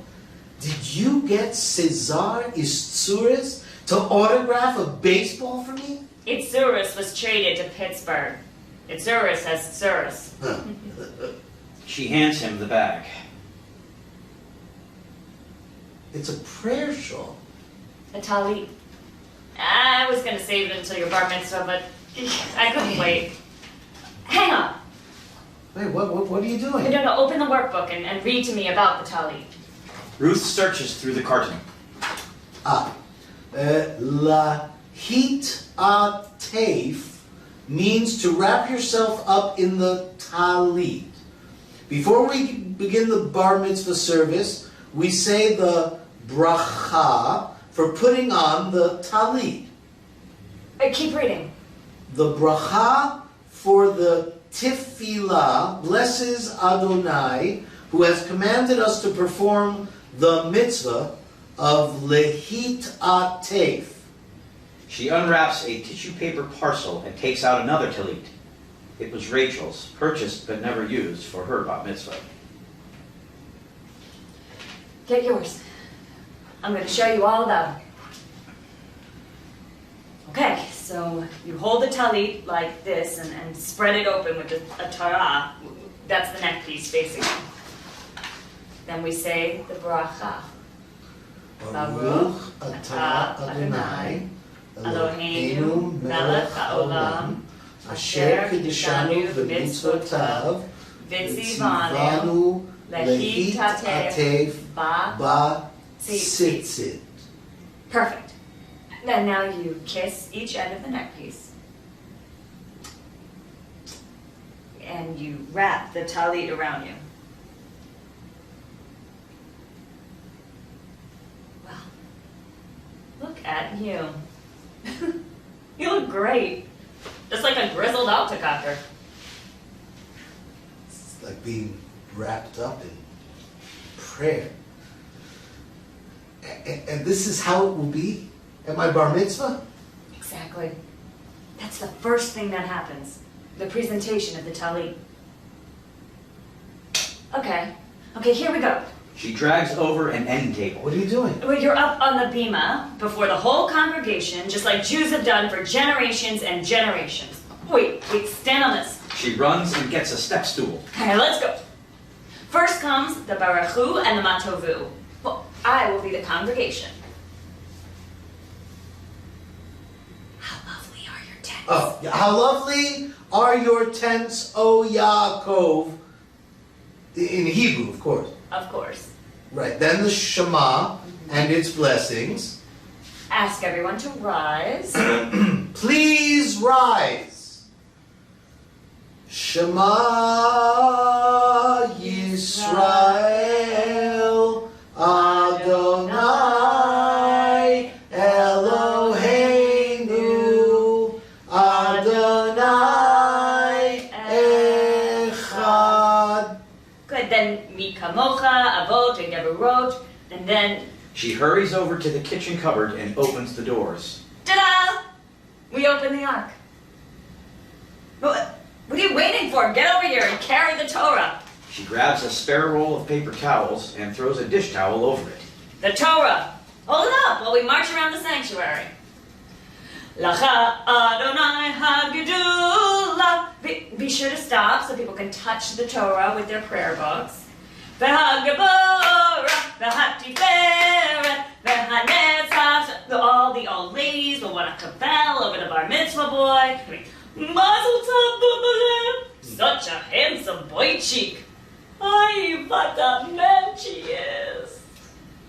Did you get Cesar Istouris to autograph a baseball for me? Istouris was traded to Pittsburgh. Istouris has Istouris. She hands him the bag. It's a prayer shawl. A talit. I was going to save it until your bar mitzvah, but I couldn't wait. Hang on. Wait, what are you doing? No, open the workbook and read to me about the talit. Ruth searches through the carton. Lahit atef means to wrap yourself up in the talit. Before we begin the bar mitzvah service, we say the bracha for putting on the talit. Keep reading. The bracha for the tefillah blesses Adonai, who has commanded us to perform the mitzvah of lehit atef. She unwraps a tissue paper parcel and takes out another talit. It was Rachel's, purchased but never used for her bat mitzvah. Get yours. I'm going to show you all about it. Okay, so you hold the talit like this and spread it open with a Torah. That's the neck piece, basically. Then we say the bracha. Baruch atah Adonai Eloheinu melech haolam asher kiddushanu v'mitzvotav v'tzivanu lehitatef ba tzitzit. Perfect. Then now you kiss each end of the neck piece. And you wrap the talit around you. Well, look at you. You look great. Just like a grizzled altacocker. It's like being wrapped up in prayer. And this is how it will be at my bar mitzvah? Exactly. That's the first thing that happens. The presentation of the talit. Okay, here we go. She drags over an end table. What are you doing? Well, you're up on the bima before the whole congregation, just like Jews have done for generations and generations. Wait, stand on this. She runs and gets a step stool. Okay, let's go. First comes the barachu and the matovu. Well, I will be the congregation. How lovely are your tents? Oh, how lovely are your tents, O Yaakov? In Hebrew, of course. Of course. Right, then the Shema and its blessings. Ask everyone to rise. Please rise. Shema Yisrael Adonai Eloheinu Adonai Echad. Good, then Mi Kamocha, Avot, and Geburot, and then She hurries over to the kitchen cupboard and opens the doors. ta-da! We open the ark. What are you waiting for? Get over here and carry the Torah. She grabs a spare roll of paper towels and throws a dish towel over it. The Torah. Hold it up while we march around the sanctuary. Lacha Adonai Hagedula. Be sure to stop so people can touch the Torah with their prayer books. V'hagabora, v'hatiferet, v'hanetzach. All the old ladies will want to kabel over the bar mitzvah boy. Mazel tov, Bubalem. Such a handsome boy cheek. Ay, what a man she is.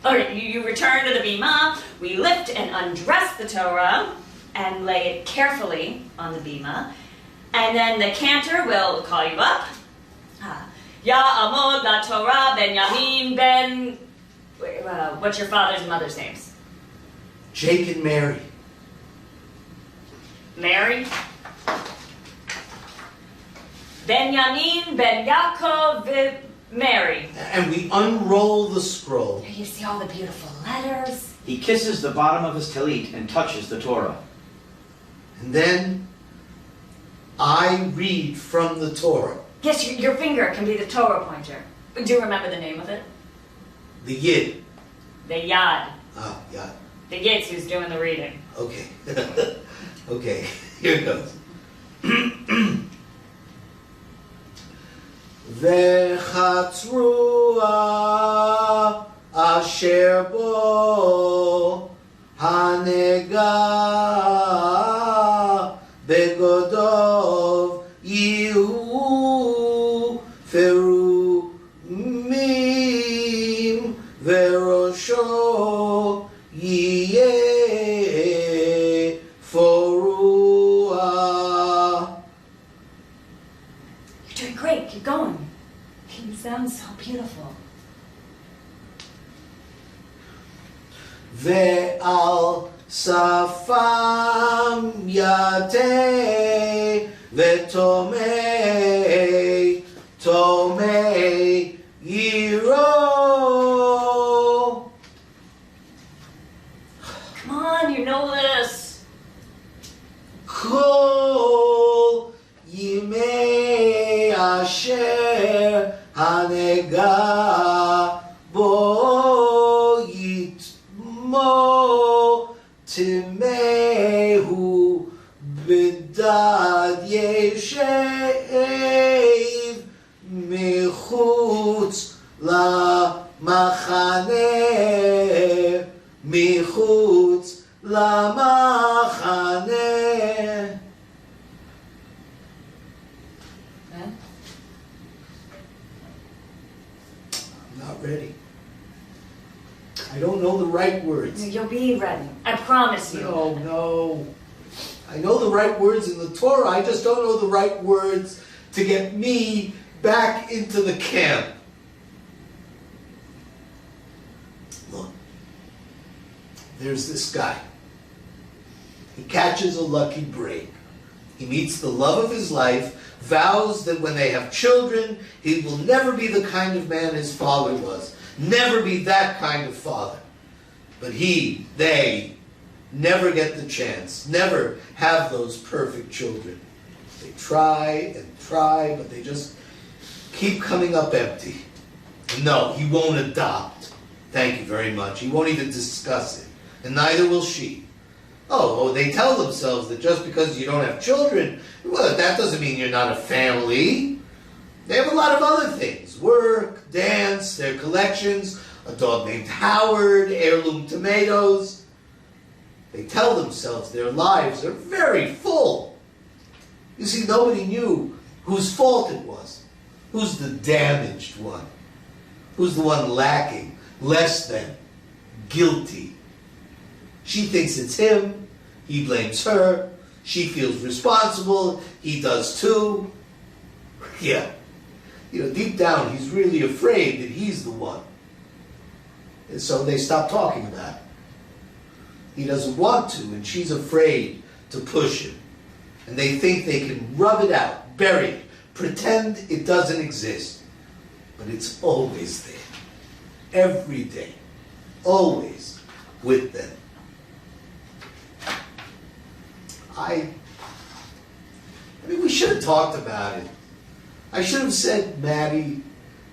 Okay, you return to the bima. We lift and undress the Torah and lay it carefully on the bima. And then the cantor will call you up. Ya Amod la Torah ben Yamin ben... what's your father's and mother's names? Jake and Mary. Mary? Benjamin, Ben Yaakov, Mary. And we unroll the scroll. You see all the beautiful letters. He kisses the bottom of his talit and touches the Torah. And then I read from the Torah. Yes, your finger can be the Torah pointer. Do you remember the name of it? The Yid. The Yad. Ah, yeah. The Yid's who's doing the reading. Okay. Okay, here it goes. V'chatzrua asher bo hanega begodov yihu ferumim verosho yeh forua. You're doing great. Keep going. You sound so beautiful. Ve'al safam yate ve'tomei tomei yiro. Come on, you know this. Kol yimei asher hanega bo yitmo timehu Hadad Yeshev Michutz LaMachane Michutz LaMachane. Ben? I'm not ready. I don't know the right words. You'll be ready. I promise you. No. I know the right words in the Torah. I just don't know the right words to get me back into the camp. Look, there's this guy. He catches a lucky break. He meets the love of his life, vows that when they have children, he will never be the kind of man his father was. Never be that kind of father. But they never get the chance, never have those perfect children. They try and try, but they just keep coming up empty. No, he won't adopt. Thank you very much. He won't even discuss it. And neither will she. Oh, they tell themselves that just because you don't have children, well, that doesn't mean you're not a family. They have a lot of other things. Work, dance, their collections, a dog named Howard, heirloom tomatoes. They tell themselves their lives are very full. You see, nobody knew whose fault it was. Who's the damaged one? Who's the one lacking, less than, guilty? She thinks it's him. He blames her. She feels responsible. He does too. Yeah. Deep down, he's really afraid that he's the one. And so they stop talking about it. He doesn't want to, and she's afraid to push him. And they think they can rub it out, bury it, pretend it doesn't exist. But it's always there. Every day. Always with them. We should have talked about it. I should have said, Maddie,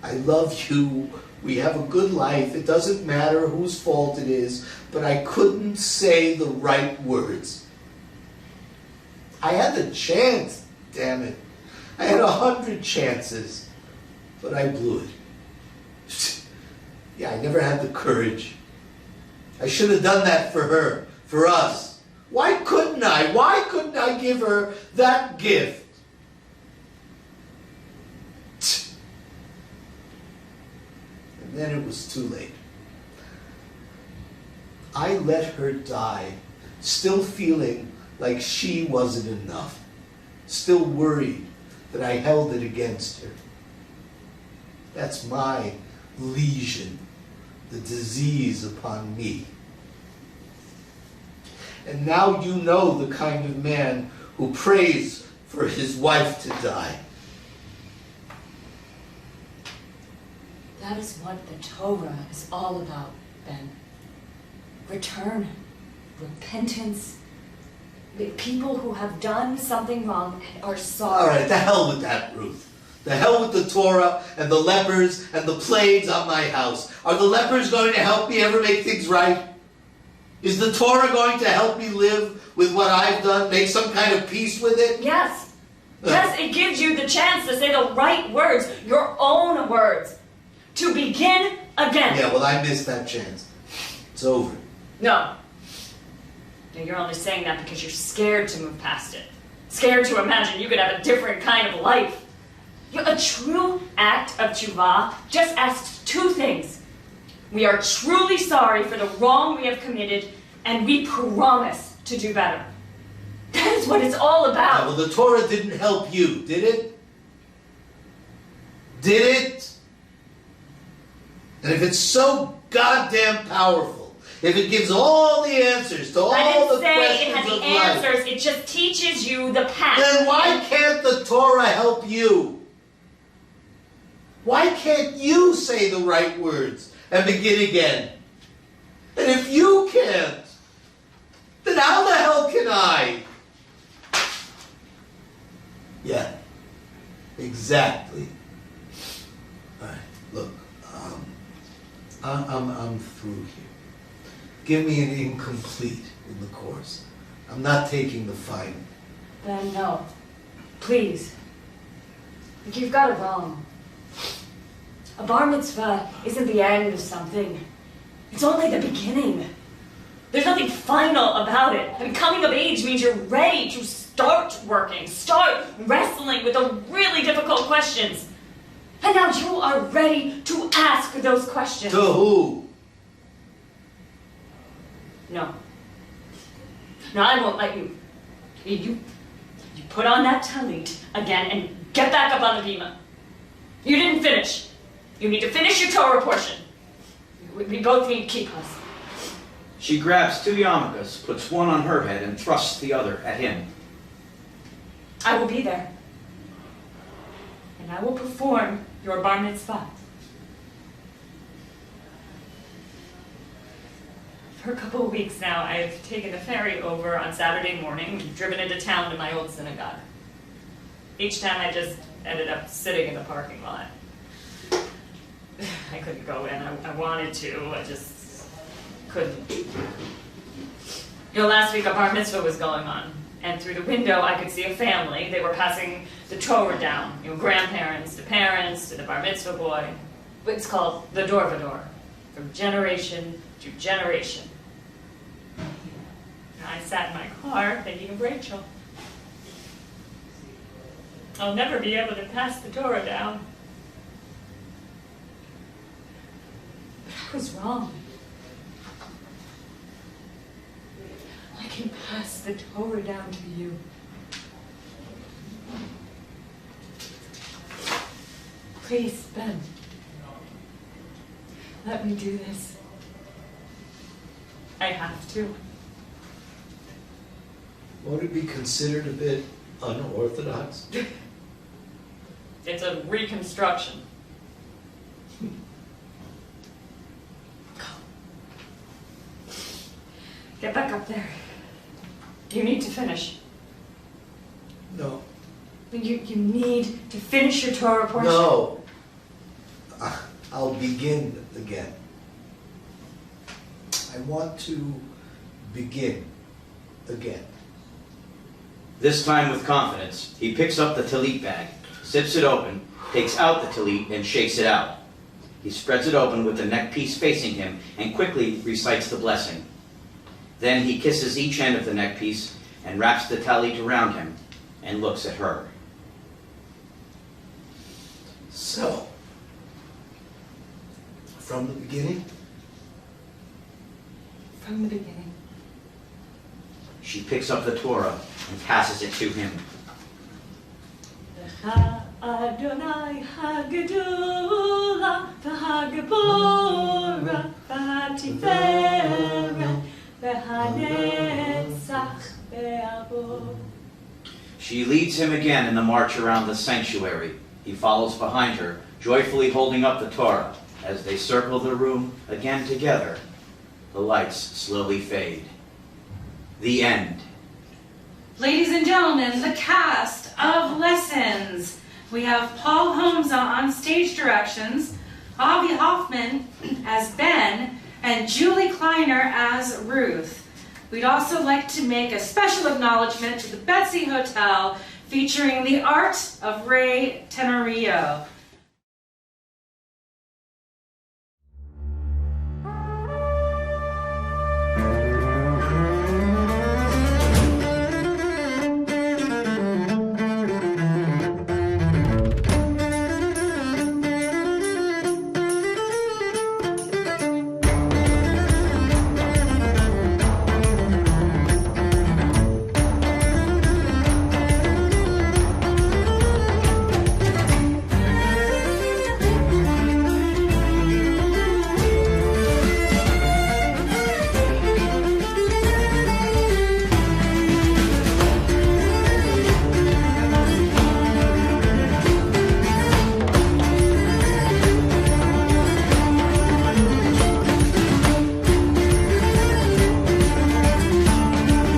I love you. We have a good life. It doesn't matter whose fault it is. But I couldn't say the right words. I had the chance, damn it. I had 100 chances. But I blew it. Yeah, I never had the courage. I should have done that for her, for us. Why couldn't I? Why couldn't I give her that gift? And then it was too late. I let her die, still feeling like she wasn't enough, still worried that I held it against her. That's my lesion, the disease upon me. And now you know the kind of man who prays for his wife to die. That is what the Torah is all about, Ben. Return, repentance. People who have done something wrong and are sorry. All right, the hell with that, Ruth. The hell with the Torah and the lepers and the plagues on my house. Are the lepers going to help me ever make things right? Is the Torah going to help me live with what I've done, make some kind of peace with it? Yes. Yes, it gives you the chance to say the right words, your own words, to begin again. Yeah, well, I missed that chance. It's over. No. No, you're only saying that because you're scared to move past it. Scared to imagine you could have a different kind of life. A true act of tshuva just asks two things. We are truly sorry for the wrong we have committed, and we promise to do better. That is what it's all about. Yeah, well, the Torah didn't help you, did it? Did it? And if it's so goddamn powerful, if it gives all the answers to all the questions of life, I didn't say it had the answers, it just teaches you the path. Then why can't the Torah help you? Why can't you say the right words and begin again? And if you can't, then how the hell can I? Yeah, exactly. All right, look, I'm through here. Give me an incomplete in the course. I'm not taking the final. Ben, no. Please. You've got it wrong. A bar mitzvah isn't the end of something. It's only the beginning. There's nothing final about it. I mean, coming of age means you're ready to start working, start wrestling with the really difficult questions. And now you are ready to ask those questions. To who? No. No, I won't let you. You put on that talit again and get back up on the bima. You didn't finish. You need to finish your Torah portion. We both need kippahs. She grabs 2 yarmulkes, puts one on her head, and thrusts the other at him. I will be there. And I will perform your bar mitzvah. For a couple of weeks now, I've taken the ferry over on Saturday morning and driven into town to my old synagogue. Each time I just ended up sitting in the parking lot. I couldn't go in. I wanted to. I just couldn't. Last week a bar mitzvah was going on, and through the window I could see a family. They were passing the Torah down. Grandparents to parents to the bar mitzvah boy. It's called the Dor Vador, from generation to generation. And I sat in my car thinking of Rachel. I'll never be able to pass the Torah down. But I was wrong. I can pass the Torah down to you. Please, Ben. Let me do this. I have to. Won't it be considered a bit unorthodox? It's a reconstruction. Get back up there. You need to finish. No. You need to finish your Torah portion. No. I'll begin again. I want to begin again. This time with confidence, he picks up the talit bag, zips it open, takes out the talit, and shakes it out. He spreads it open with the neck piece facing him and quickly recites the blessing. Then he kisses each end of the neck piece and wraps the talit around him and looks at her. So, from the beginning? From the beginning. She picks up the Torah and passes it to him. Adonai hagedula v'hagabora v'hatiferet v'hanetzach ve'avo. She leads him again in the march around the sanctuary. He follows behind her, joyfully holding up the Torah. As they circle the room again together, the lights slowly fade. The end. Ladies and gentlemen, the cast of Lessons. We have Paul Holmes on stage directions, Avi Hoffman as Ben, and Julie Kleiner as Ruth. We'd also like to make a special acknowledgement to the Betsy Hotel featuring the art of Ray Tenorio.